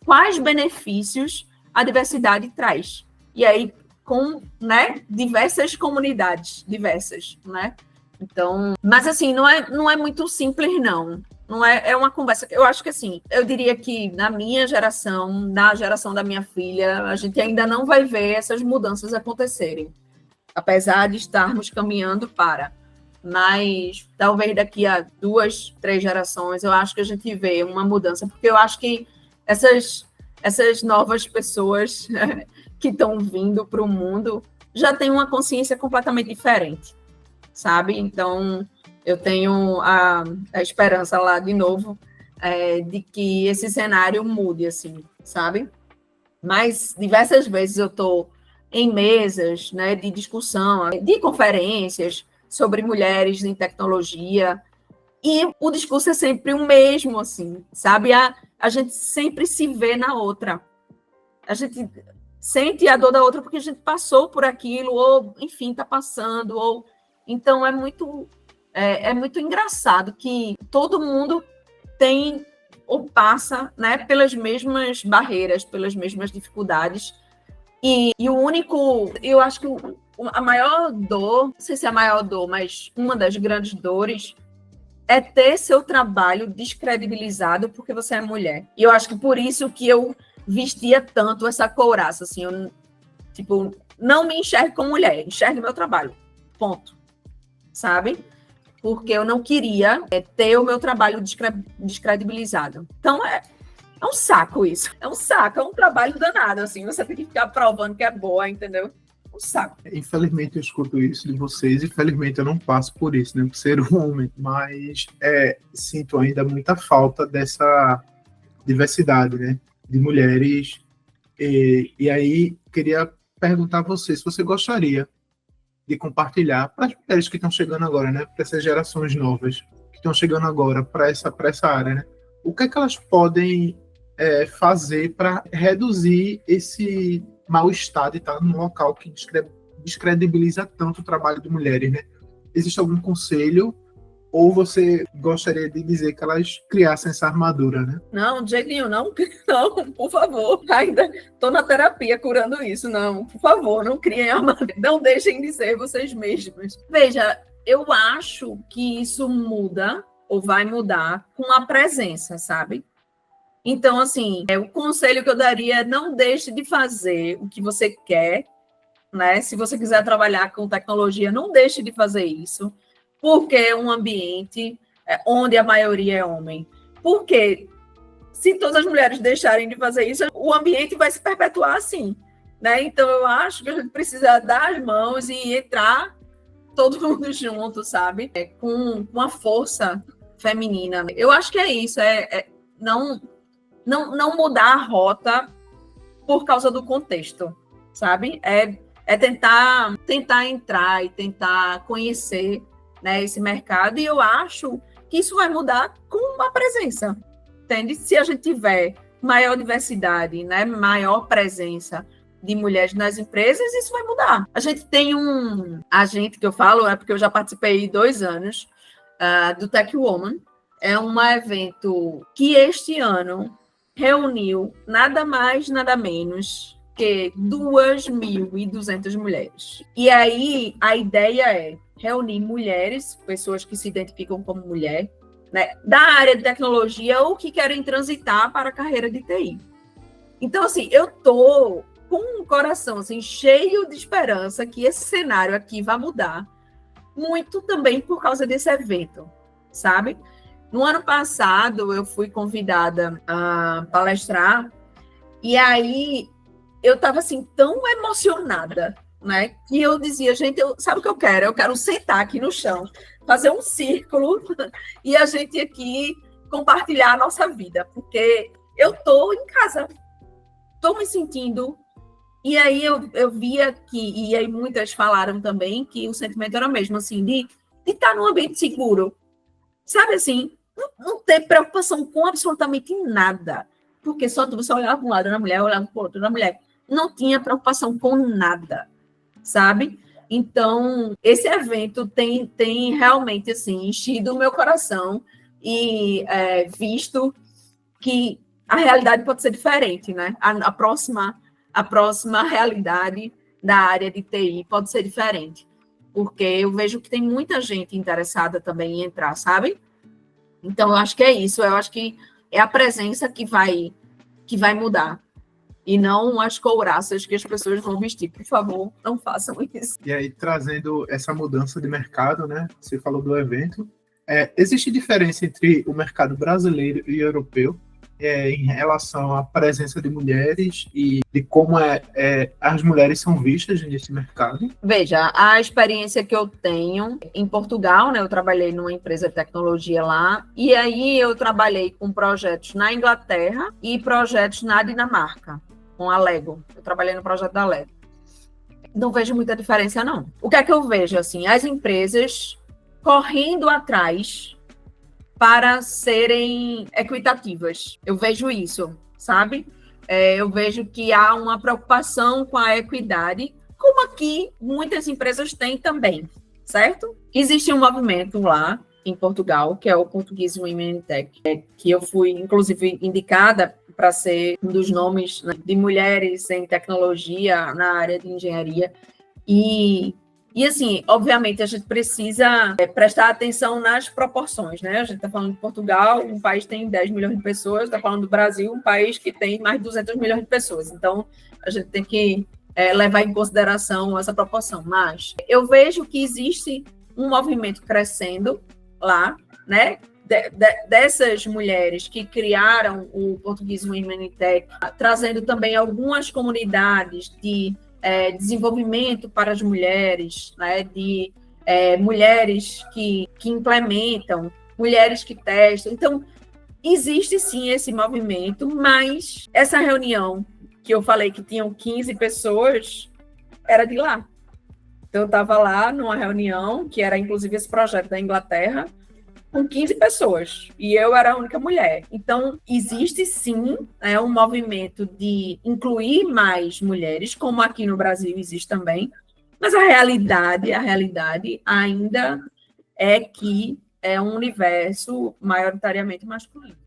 quais benefícios a diversidade traz. E aí, com, né, diversas comunidades, diversas, né? Então, mas assim, não é muito simples, não. Não é uma conversa. Eu acho que assim, eu diria que na minha geração, na geração da minha filha, a gente ainda não vai ver essas mudanças acontecerem, apesar de estarmos caminhando para. Mas talvez daqui a 2, 3 gerações, eu acho que a gente vê uma mudança, porque eu acho que essas novas pessoas que estão vindo para o mundo já têm uma consciência completamente diferente, sabe? Então, eu tenho a esperança lá, de novo, de que esse cenário mude, assim, sabe? Mas diversas vezes eu estou em mesas, né, de discussão, de conferências sobre mulheres em tecnologia, e o discurso é sempre o mesmo, assim, sabe? A gente sempre se vê na outra. A gente sente a dor da outra porque a gente passou por aquilo, ou, enfim, está passando. Então, é muito engraçado que todo mundo tem ou passa, né, pelas mesmas barreiras, pelas mesmas dificuldades. E o único... Eu acho que a maior dor, não sei se é a maior dor, mas uma das grandes dores é ter seu trabalho descredibilizado porque você é mulher. E eu acho que por isso que eu vestia tanto essa couraça, assim, eu, tipo, não me enxergo como mulher, enxergue meu trabalho, ponto, sabe? Porque eu não queria ter o meu trabalho descredibilizado. Então, é um saco isso, é um trabalho danado, assim, você tem que ficar provando que é boa, entendeu? Um saco. Infelizmente eu escuto isso de vocês, infelizmente eu não passo por isso, né, por ser um homem, mas sinto ainda muita falta dessa diversidade, né, de mulheres, e aí queria perguntar a você se você gostaria de compartilhar para as mulheres que estão chegando agora, né, para essas gerações novas que estão chegando agora para essa área, né, o que é que elas podem fazer para reduzir esse mal-estar de estar num local que descredibiliza tanto o trabalho de mulheres, né? Existe algum conselho ou você gostaria de dizer que elas criassem essa armadura, né? Não, de jeito nenhum, não, não, por favor. Ainda estou na terapia curando isso, não. Por favor, não criem armadura. Não deixem de ser vocês mesmos. Veja, eu acho que isso muda ou vai mudar com a presença, sabe? Então, assim, o conselho que eu daria é não deixe de fazer o que você quer, né? Se você quiser trabalhar com tecnologia, não deixe de fazer isso, porque é um ambiente onde a maioria é homem. Porque se todas as mulheres deixarem de fazer isso, o ambiente vai se perpetuar assim, né? Então, eu acho que a gente precisa dar as mãos e entrar todo mundo junto, sabe? Com uma força feminina. Eu acho que é isso, não mudar a rota por causa do contexto, sabe? É tentar entrar e tentar conhecer, né, esse mercado, e eu acho que isso vai mudar com uma presença, entende? Se a gente tiver maior diversidade, né, maior presença de mulheres nas empresas, isso vai mudar. A gente tem que eu falo, porque eu já participei 2 anos do Tech Woman, é um evento que este ano reuniu nada mais, nada menos que 2.200 mulheres. E aí, a ideia é reunir mulheres, pessoas que se identificam como mulher, né, da área de tecnologia ou que querem transitar para a carreira de TI. Então, assim, eu tô com um coração assim, cheio de esperança que esse cenário aqui vai mudar muito também por causa desse evento, sabe? No ano passado, eu fui convidada a palestrar, e aí eu estava assim, tão emocionada, né? Que eu dizia, gente, sabe o que eu quero? Eu quero sentar aqui no chão, fazer um círculo e a gente aqui compartilhar a nossa vida, porque eu estou em casa, estou me sentindo. E aí eu via que, e aí muitas falaram também que o sentimento era mesmo, assim, de estar num ambiente seguro, sabe assim? Não ter preocupação com absolutamente nada, porque só você olhava para um lado da mulher, olhava para o outro da mulher, não tinha preocupação com nada, sabe? Então, esse evento tem realmente, assim, enchido o meu coração e visto que a realidade pode ser diferente, né? A próxima realidade da área de TI pode ser diferente, porque eu vejo que tem muita gente interessada também em entrar, sabe? Então, eu acho que é isso, eu acho que é a presença que vai mudar, e não as couraças que as pessoas vão vestir. Por favor, não façam isso. E aí, trazendo essa mudança de mercado, né? Você falou do evento. Existe diferença entre o mercado brasileiro e europeu em relação à presença de mulheres e de como as mulheres são vistas nesse mercado? Veja, a experiência que eu tenho em Portugal, né, eu trabalhei numa empresa de tecnologia lá, e aí eu trabalhei com projetos na Inglaterra e projetos na Dinamarca, com a Lego. Eu trabalhei no projeto da Lego. Não vejo muita diferença, não. O que é que eu vejo, assim? As empresas correndo atrás para serem equitativas. Eu vejo isso, sabe? Eu vejo que há uma preocupação com a equidade, como aqui muitas empresas têm também, certo? Existe um movimento lá em Portugal, que é o Portuguese Women in Tech, que eu fui, inclusive, indicada para ser um dos nomes, né, de mulheres em tecnologia na área de engenharia. E assim, obviamente, a gente precisa prestar atenção nas proporções, né? A gente está falando de Portugal, um país que tem 10 milhões de pessoas, está falando do Brasil, um país que tem mais de 200 milhões de pessoas. Então, a gente tem que levar em consideração essa proporção. Mas eu vejo que existe um movimento crescendo lá, né? Dessas mulheres que criaram o Portuguese Women in Tech, trazendo também algumas comunidades de desenvolvimento para as mulheres, né, de mulheres que implementam, mulheres que testam. Então, existe sim esse movimento, mas essa reunião que eu falei que tinham 15 pessoas, era de lá. Então, eu estava lá numa reunião, que era inclusive esse projeto da Inglaterra, com 15 pessoas, e eu era a única mulher. Então, existe sim um movimento de incluir mais mulheres, como aqui no Brasil existe também, mas a realidade ainda é que é um universo maioritariamente masculino.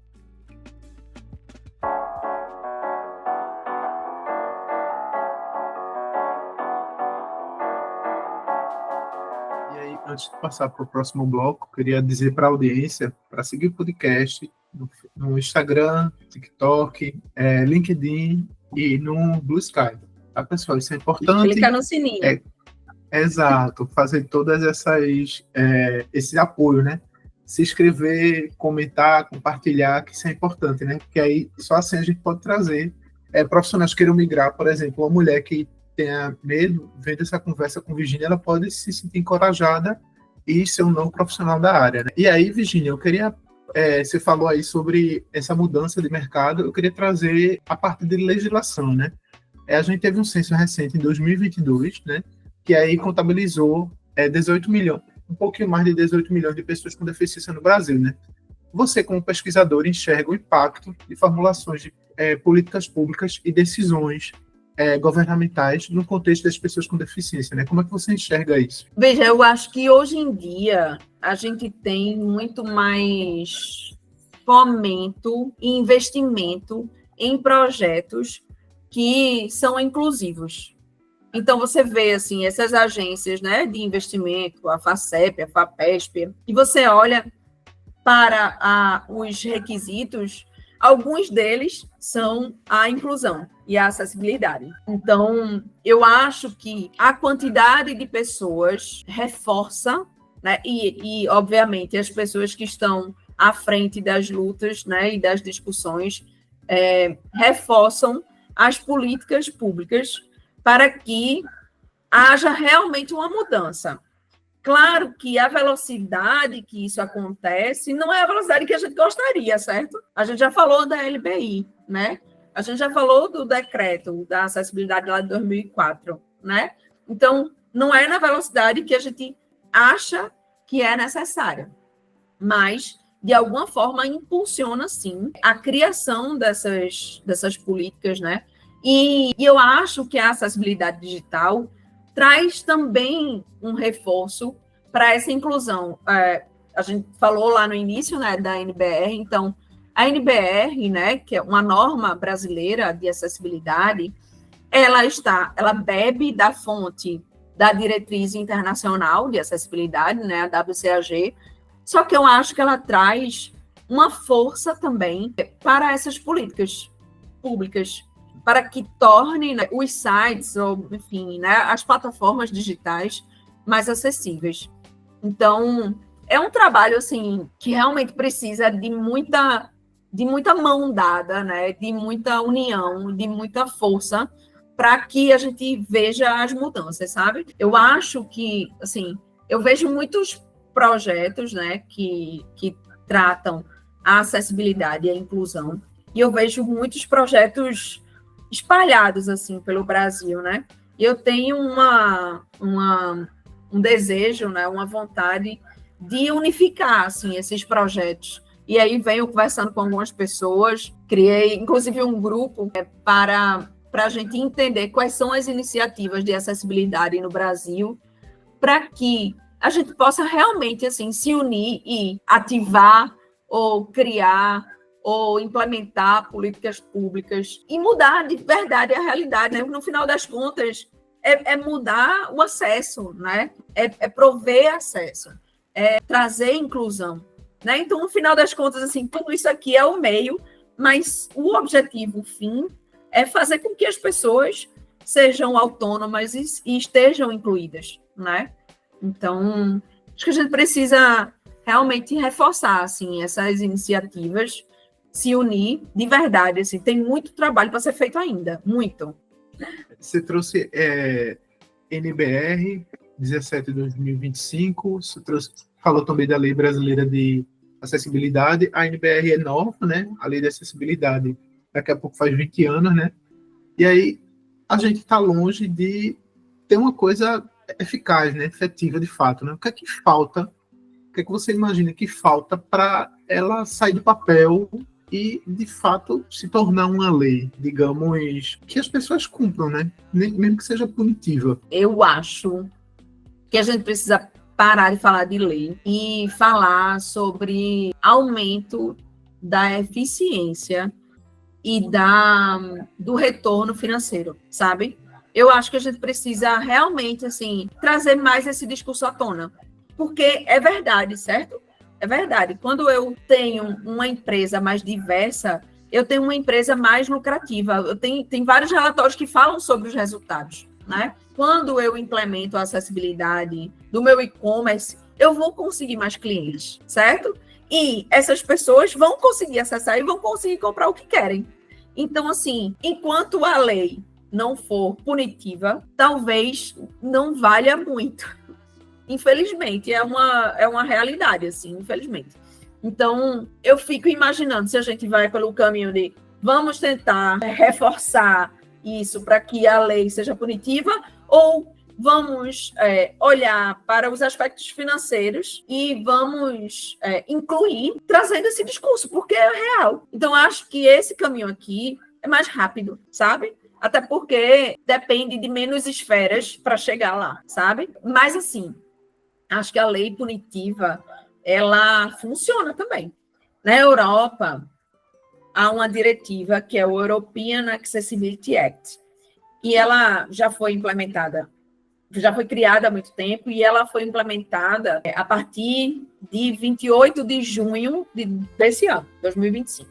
E aí, antes de passar para o próximo bloco, queria dizer para a audiência para seguir o podcast no Instagram, TikTok, LinkedIn e no Blue Sky. Tá, pessoal? Isso é importante. Clica no sininho. Exato, fazer todas esse apoio, né? Se inscrever, comentar, compartilhar, que isso é importante, né? Porque aí só assim a gente pode trazer profissionais que queiram migrar, por exemplo, uma mulher que tenha medo, vendo essa conversa com Virginia, ela pode se sentir encorajada e ser um novo profissional da área, né? E aí, Virginia, eu queria, você falou aí sobre essa mudança de mercado, eu queria trazer a parte de legislação, né? A gente teve um censo recente em 2022, né? Que aí contabilizou 18 milhões, um pouquinho mais de 18 milhões de pessoas com deficiência no Brasil, né? Você, como pesquisador, enxerga o impacto de formulações de políticas públicas e decisões governamentais no contexto das pessoas com deficiência, né? Como é que você enxerga isso? Veja, eu acho que hoje em dia a gente tem muito mais fomento e investimento em projetos que são inclusivos. Então, você vê, assim, essas agências, né, de investimento, a FACEP, a FAPESP, e você olha para os requisitos, alguns deles são a inclusão e a acessibilidade. Então, eu acho que a quantidade de pessoas reforça, né, e obviamente, as pessoas que estão à frente das lutas, né, e das discussões reforçam as políticas públicas para que haja realmente uma mudança. Claro que a velocidade que isso acontece não é a velocidade que a gente gostaria, certo? A gente já falou da LBI, né? A gente já falou do decreto da acessibilidade lá de 2004, né? Então, não é na velocidade que a gente acha que é necessária, mas, de alguma forma, impulsiona, sim, a criação dessas políticas, né? E eu acho que a acessibilidade digital traz também um reforço para essa inclusão. A gente falou lá no início, né, da NBR, então, a NBR, né, que é uma norma brasileira de acessibilidade, ela bebe da fonte da diretriz internacional de acessibilidade, né, a WCAG, só que eu acho que ela traz uma força também para essas políticas públicas, para que torne, né, os sites, ou, enfim, né, as plataformas digitais mais acessíveis. Então, é um trabalho, assim, que realmente precisa de muita mão dada, né, de muita união, de muita força, para que a gente veja as mudanças, sabe? Eu acho que, assim, eu vejo muitos projetos, né, que tratam a acessibilidade e a inclusão, e eu vejo muitos projetos espalhados, assim, pelo Brasil, né? E eu tenho um desejo, né, uma vontade de unificar, assim, esses projetos. E aí venho conversando com algumas pessoas, criei, inclusive, um grupo para a gente entender quais são as iniciativas de acessibilidade no Brasil, para que a gente possa realmente, assim, se unir e ativar ou criar ou implementar políticas públicas e mudar de verdade a realidade, né? No final das contas, é mudar o acesso, né? É prover acesso, é trazer inclusão, né? Então, no final das contas, assim, tudo isso aqui é o meio, mas o objetivo, o fim, é fazer com que as pessoas sejam autônomas e estejam incluídas, né? Então, acho que a gente precisa realmente reforçar, assim, essas iniciativas, se unir de verdade, assim, tem muito trabalho para ser feito ainda, muito. Você trouxe NBR 17/2025, você falou também da Lei Brasileira de Acessibilidade, a NBR é nova, né? A Lei de Acessibilidade daqui a pouco faz 20 anos, né? E aí a gente está longe de ter uma coisa eficaz, né? Efetiva de fato, né? O que é que falta? O que é que você imagina que falta para ela sair do papel e, de fato, se tornar uma lei, digamos, que as pessoas cumpram, né? Mesmo que seja punitiva. Eu acho que a gente precisa parar de falar de lei e falar sobre aumento da eficiência e do retorno financeiro, sabe? Eu acho que a gente precisa realmente, assim, trazer mais esse discurso à tona, porque é verdade, certo? É verdade. Quando eu tenho uma empresa mais diversa, eu tenho uma empresa mais lucrativa. Tem vários relatórios que falam sobre os resultados, né? Quando eu implemento a acessibilidade do meu e-commerce, eu vou conseguir mais clientes, certo? E essas pessoas vão conseguir acessar e vão conseguir comprar o que querem. Então, assim, enquanto a lei não for punitiva, talvez não valha muito. Infelizmente, é uma realidade, assim, infelizmente. Então, eu fico imaginando se a gente vai pelo caminho de vamos tentar reforçar isso para que a lei seja punitiva, ou vamos olhar para os aspectos financeiros e vamos incluir, trazendo esse discurso, porque é real. Então, acho que esse caminho aqui é mais rápido, sabe? Até porque depende de menos esferas para chegar lá, sabe? Mas, assim, acho que a lei punitiva, ela funciona também. Na Europa, há uma diretiva que é o European Accessibility Act, e ela já foi implementada, já foi criada há muito tempo, e ela foi implementada a partir de 28 de junho desse ano, 2025.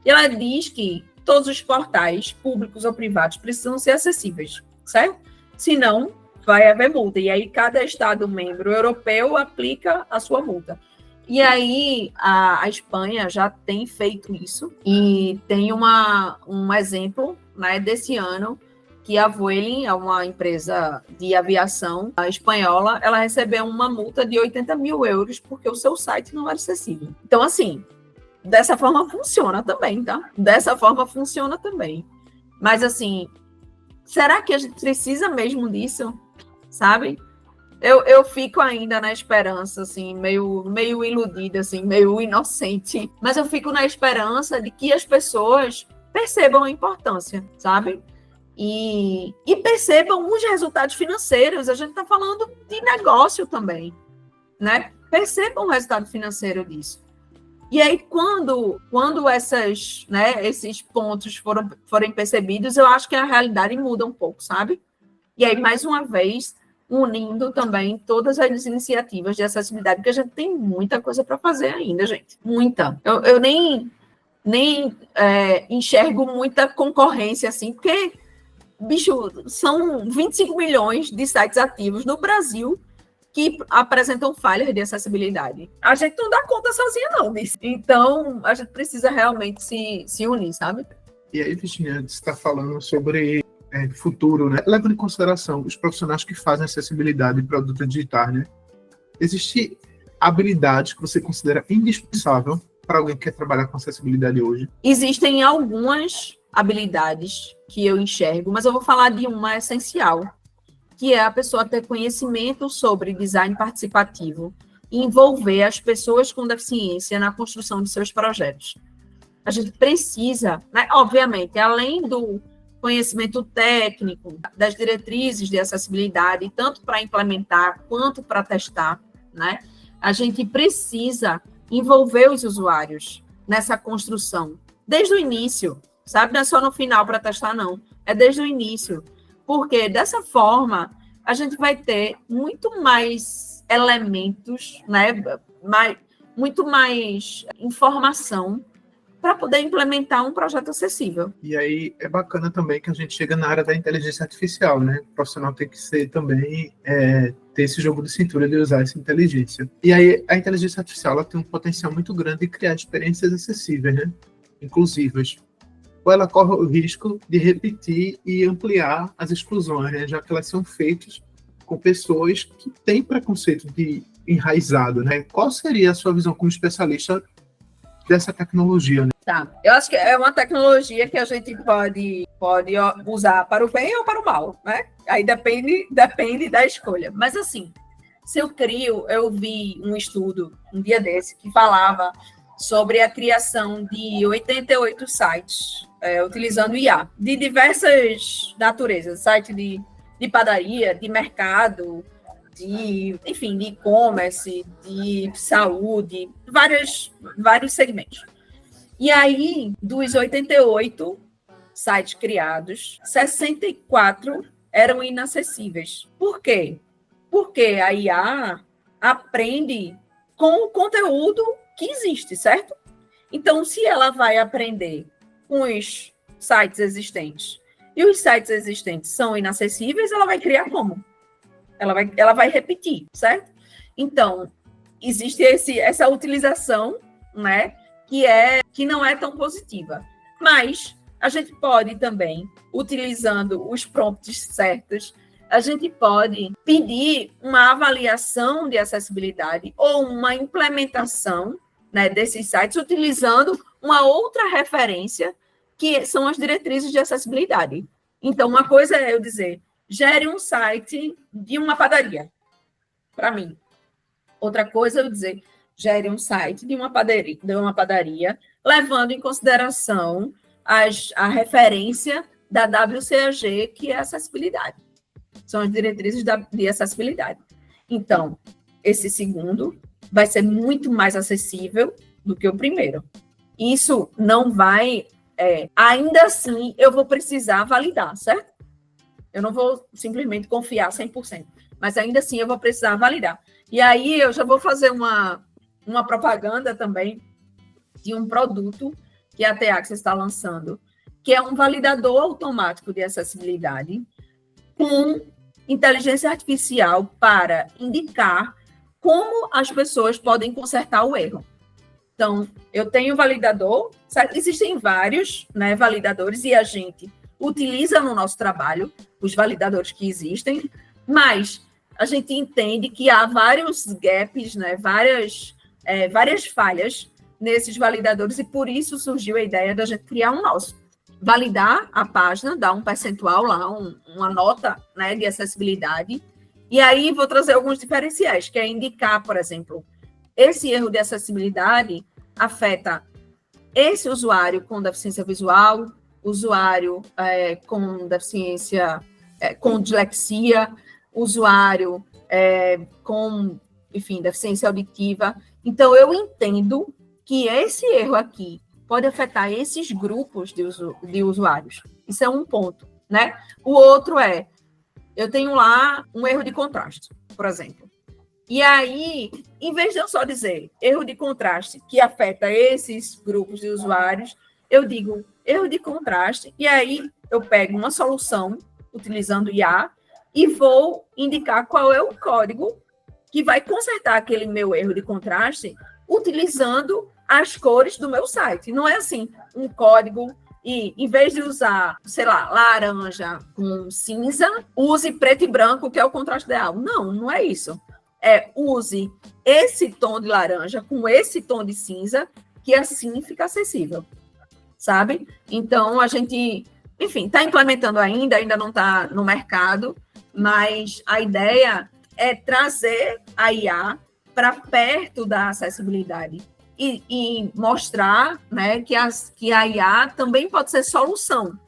E ela diz que todos os portais, públicos ou privados, precisam ser acessíveis, certo? Senão, vai haver multa. E aí, cada Estado-membro europeu aplica a sua multa. E aí, a Espanha já tem feito isso. E tem um exemplo, né, desse ano, que a Vueling, é uma empresa de aviação espanhola, ela recebeu uma multa de 80 mil euros porque o seu site não era acessível. Então, assim, dessa forma funciona também, tá? Dessa forma funciona também. Mas, assim, será que a gente precisa mesmo disso? Sabe? Eu fico ainda na esperança, assim, meio iludida, assim, meio inocente. Mas eu fico na esperança de que as pessoas percebam a importância, sabe? E percebam os resultados financeiros. A gente está falando de negócio também, né? Percebam o resultado financeiro disso. E aí, quando esses pontos forem percebidos, eu acho que a realidade muda um pouco, sabe? E aí, mais uma vez, unindo também todas as iniciativas de acessibilidade, porque a gente tem muita coisa para fazer ainda, gente. Muita. Eu nem enxergo muita concorrência, assim, porque, bicho, são 25 milhões de sites ativos no Brasil que apresentam falhas de acessibilidade. A gente não dá conta sozinha, não, disso. Então, a gente precisa realmente se unir, sabe? E aí, Virginia, você está falando sobre futuro, né? Levando em consideração os profissionais que fazem acessibilidade de produtos digitais, né? Existem habilidades que você considera indispensável para alguém que quer trabalhar com acessibilidade hoje? Existem algumas habilidades que eu enxergo, mas eu vou falar de uma essencial, que é a pessoa ter conhecimento sobre design participativo e envolver as pessoas com deficiência na construção de seus projetos. A gente precisa, né, obviamente, além do conhecimento técnico, das diretrizes de acessibilidade, tanto para implementar quanto para testar, né, a gente precisa envolver os usuários nessa construção, desde o início, sabe? Não é só no final para testar, não. É desde o início. Porque, dessa forma, a gente vai ter muito mais elementos, né? Muito mais informação para poder implementar um projeto acessível. E aí é bacana também que a gente chega na área da inteligência artificial, né? O profissional tem que ser também, ter esse jogo de cintura de usar essa inteligência. E aí a inteligência artificial ela tem um potencial muito grande de criar experiências acessíveis, né? Inclusivas. Ou ela corre o risco de repetir e ampliar as exclusões, né? Já que elas são feitas com pessoas que têm preconceito enraizado, né? Qual seria a sua visão como especialista dessa tecnologia, né? Tá. Eu acho que é uma tecnologia que a gente pode usar para o bem ou para o mal, né? Aí depende da escolha. Mas assim, se eu vi um estudo um dia desse que falava sobre a criação de 88 sites utilizando IA, de diversas naturezas, site de padaria, de mercado, enfim, de e-commerce, de saúde, vários segmentos. E aí, dos 88 sites criados, 64 eram inacessíveis. Por quê? Porque a IA aprende com o conteúdo que existe, certo? Então, se ela vai aprender com os sites existentes e os sites existentes são inacessíveis, ela vai criar como? Ela vai repetir, certo? Então, existe essa utilização, né, que não é tão positiva. Mas a gente pode também, utilizando os prompts certos, a gente pode pedir uma avaliação de acessibilidade ou uma implementação, né, desses sites, utilizando uma outra referência, que são as diretrizes de acessibilidade. Então, uma coisa é eu dizer, gere um site de uma padaria, para mim. Outra coisa é eu dizer, gere um site de uma padaria levando em consideração a referência da WCAG, que é a acessibilidade. São as diretrizes de acessibilidade. Então, esse segundo vai ser muito mais acessível do que o primeiro. Isso não vai... ainda assim, eu vou precisar validar, certo? Eu não vou simplesmente confiar 100%, mas ainda assim eu vou precisar validar. E aí eu já vou fazer uma propaganda também de um produto que a TAXIS está lançando, que é um validador automático de acessibilidade com inteligência artificial para indicar como as pessoas podem consertar o erro. Então, eu tenho validador, certo? Existem vários, né, validadores e a gente utiliza no nosso trabalho os validadores que existem, mas a gente entende que há vários gaps, né, várias falhas nesses validadores e por isso surgiu a ideia da gente criar um nosso. Validar a página, dar um percentual lá, uma nota, né, de acessibilidade, e aí vou trazer alguns diferenciais, que é indicar, por exemplo, esse erro de acessibilidade afeta esse usuário com deficiência visual, usuário com deficiência, com dislexia, usuário com, enfim, deficiência auditiva. Então, eu entendo que esse erro aqui pode afetar esses grupos de usuários. Isso é um ponto, né? O outro eu tenho lá um erro de contraste, por exemplo. E aí, em vez de eu só dizer erro de contraste que afeta esses grupos de usuários, eu digo erro de contraste, e aí eu pego uma solução utilizando IA e vou indicar qual é o código que vai consertar aquele meu erro de contraste utilizando as cores do meu site. Não é assim, um código e, em vez de usar, sei lá, laranja com cinza, use preto e branco, que é o contraste ideal. Não, não é isso. Use esse tom de laranja com esse tom de cinza, que assim fica acessível, sabe? Então, a gente, enfim, está implementando ainda não está no mercado, mas a ideia é trazer a IA para perto da acessibilidade e mostrar, né, que a IA também pode ser solução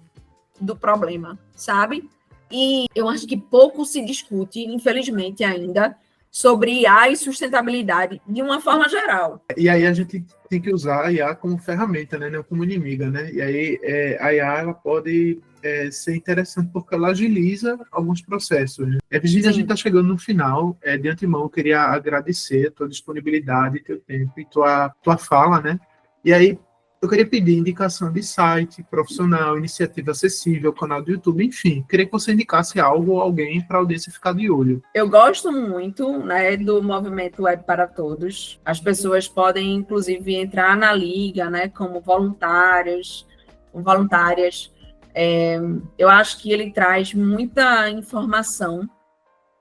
do problema, sabe? E eu acho que pouco se discute, infelizmente ainda, sobre IA e sustentabilidade de uma forma geral. E aí a gente tem que usar a IA como ferramenta, né, não como inimiga, né? E aí a IA ela pode ser interessante porque ela agiliza alguns processos. Né? Virginia, a gente está chegando no final. De antemão, eu queria agradecer a tua disponibilidade, teu tempo e tua fala, né? E aí eu queria pedir indicação de site profissional, iniciativa acessível, canal do YouTube, enfim. Queria que você indicasse algo ou alguém para a audiência ficar de olho. Eu gosto muito, né, do movimento Web para Todos. As pessoas podem, inclusive, entrar na liga, né, como voluntárias. Eu acho que ele traz muita informação,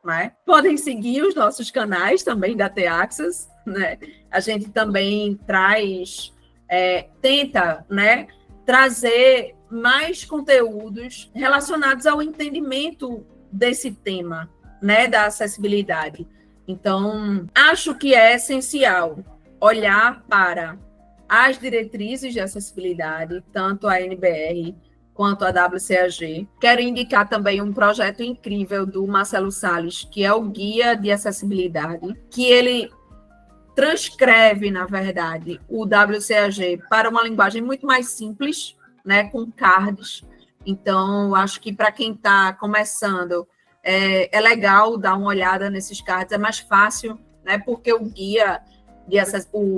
né? Podem seguir os nossos canais também da TAXIS, né? A gente também traz tenta, né, trazer mais conteúdos relacionados ao entendimento desse tema, né, da acessibilidade. Então, acho que é essencial olhar para as diretrizes de acessibilidade, tanto a NBR quanto a WCAG. Quero indicar também um projeto incrível do Marcelo Salles, que é o Guia de Acessibilidade, que ele transcreve, na verdade, o WCAG para uma linguagem muito mais simples, né, com cards. Então, acho que para quem está começando, é legal dar uma olhada nesses cards, é mais fácil, né, porque o guia,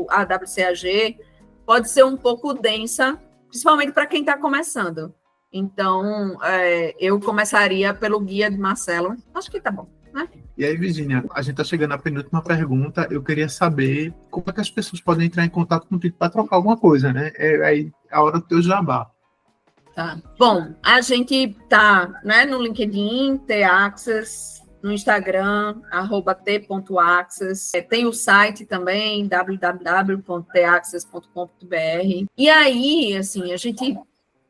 a WCAG, pode ser um pouco densa, principalmente para quem está começando. Então, eu começaria pelo guia de Marcelo. Acho que tá bom, né? E aí, Virginia, a gente está chegando à penúltima pergunta. Eu queria saber como é que as pessoas podem entrar em contato contigo para trocar alguma coisa, né? Aí a hora do teu jabá. Tá. Bom, a gente tá, né, no LinkedIn, T-Access, no Instagram, @t.access. Tem o site também, www.taccess.com.br. E aí, assim, a gente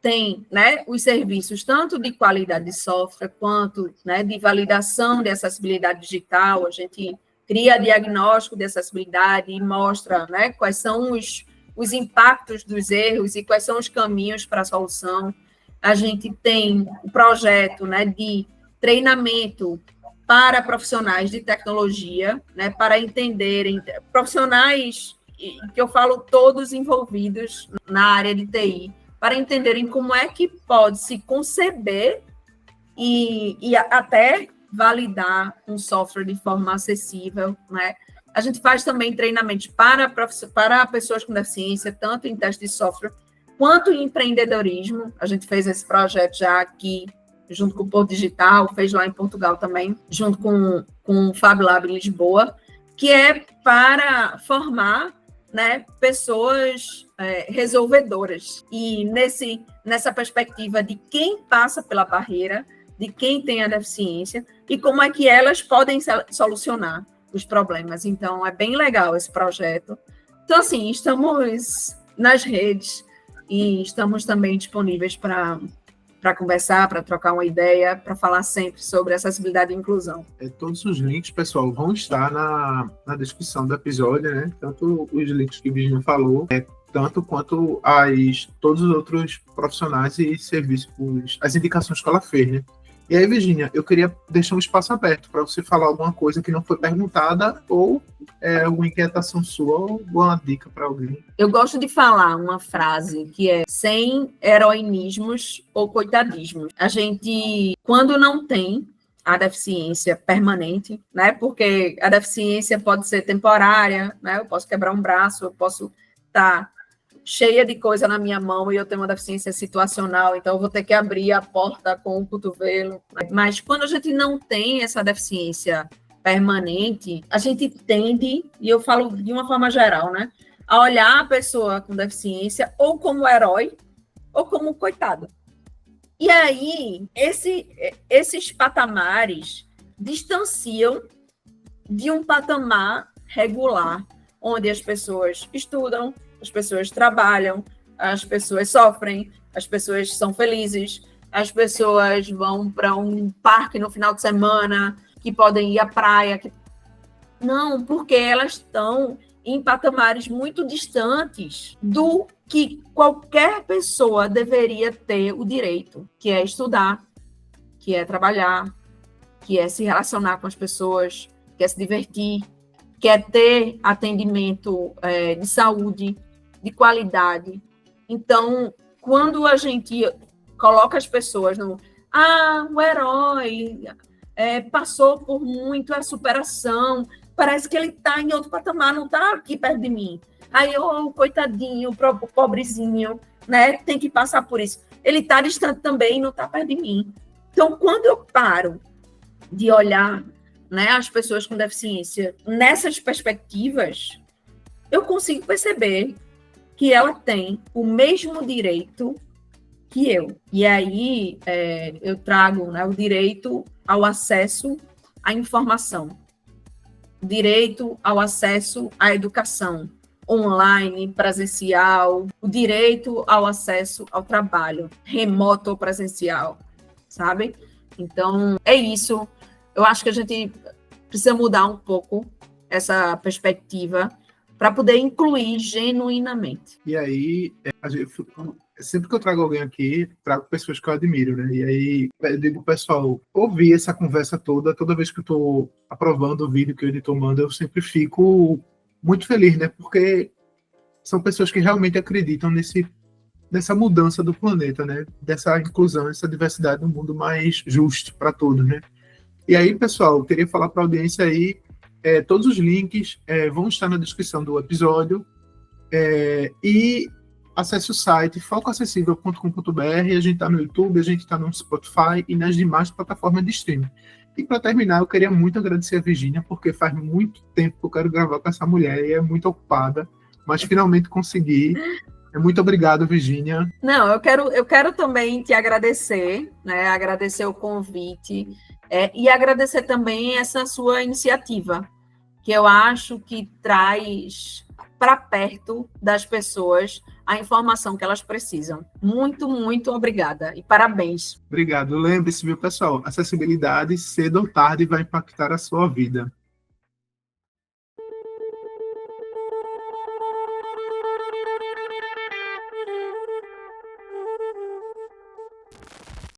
tem, né, os serviços tanto de qualidade de software quanto, né, de validação de acessibilidade digital. A gente cria diagnóstico de acessibilidade e mostra, né, quais são os impactos dos erros e quais são os caminhos para a solução. A gente tem o projeto, né, de treinamento para profissionais de tecnologia, né, para entenderem, profissionais que eu falo todos envolvidos na área de TI, para entenderem como é que pode se conceber e até validar um software de forma acessível, né? A gente faz também treinamentos para pessoas com deficiência, tanto em teste de software quanto em empreendedorismo. A gente fez esse projeto já aqui, junto com o Porto Digital, fez lá em Portugal também, junto com o Fab Lab em Lisboa, que é para formar, né, pessoas resolvedoras. E nessa perspectiva de quem passa pela barreira, de quem tem a deficiência, e como é que elas podem solucionar os problemas. Então, é bem legal esse projeto. Então, assim, estamos nas redes e estamos também disponíveis para conversar, para trocar uma ideia, para falar sempre sobre acessibilidade e inclusão. Todos os links, pessoal, vão estar na descrição do episódio, né? Tanto os links que o Virginia falou, tanto quanto todos os outros profissionais e serviços, as indicações que ela fez, né? E aí, Virginia, eu queria deixar um espaço aberto para você falar alguma coisa que não foi perguntada ou alguma inquietação sua ou alguma dica para alguém. Eu gosto de falar uma frase que é sem heroísmos ou coitadismos. A gente, quando não tem a deficiência permanente, né? Porque a deficiência pode ser temporária, né? Eu posso quebrar um braço, eu posso estar cheia de coisa na minha mão e eu tenho uma deficiência situacional, então eu vou ter que abrir a porta com o cotovelo. Mas quando a gente não tem essa deficiência permanente, a gente tende, e eu falo de uma forma geral, né, a olhar a pessoa com deficiência ou como herói ou como coitado. E aí, esses patamares distanciam de um patamar regular, onde as pessoas estudam, as pessoas trabalham, as pessoas sofrem, as pessoas são felizes, as pessoas vão para um parque no final de semana, que podem ir à praia. Não, porque elas estão em patamares muito distantes do que qualquer pessoa deveria ter o direito, que é estudar, que é trabalhar, que é se relacionar com as pessoas, que é se divertir, que é ter atendimento de saúde, de qualidade. Então, quando a gente coloca as pessoas no... o herói passou por muito, a superação, parece que ele está em outro patamar, não está aqui perto de mim. Aí, coitadinho, o pobrezinho, né, tem que passar por isso. Ele está distante também, não está perto de mim. Então, quando eu paro de olhar, né, as pessoas com deficiência nessas perspectivas, eu consigo perceber que ela tem o mesmo direito que eu. E aí eu trago, né, o direito ao acesso à informação, o direito ao acesso à educação, online, presencial, o direito ao acesso ao trabalho, remoto ou presencial, sabe? Então, é isso. Eu acho que a gente precisa mudar um pouco essa perspectiva para poder incluir genuinamente. E aí, sempre que eu trago alguém aqui, trago pessoas que eu admiro, né? E aí, eu digo, pessoal, ouvir essa conversa toda vez que eu estou aprovando o vídeo que o editor manda, eu sempre fico muito feliz, né? Porque são pessoas que realmente acreditam nessa mudança do planeta, né? Dessa inclusão, essa diversidade no mundo mais justo para todos, né? E aí, pessoal, eu queria falar para a audiência aí, todos os links vão estar na descrição do episódio, e acesse o site focoacessível.com.br. A gente está no YouTube, a gente está no Spotify e nas demais plataformas de streaming. E para terminar, eu queria muito agradecer a Virginia, porque faz muito tempo que eu quero gravar com essa mulher e é muito ocupada, mas finalmente consegui. Muito obrigado, Virginia. Não, eu quero também te agradecer, né? Agradecer o convite, e agradecer também essa sua iniciativa, que eu acho que traz para perto das pessoas a informação que elas precisam. Muito, muito obrigada e parabéns. Obrigado. Lembre-se, viu, pessoal? Acessibilidade, cedo ou tarde, vai impactar a sua vida.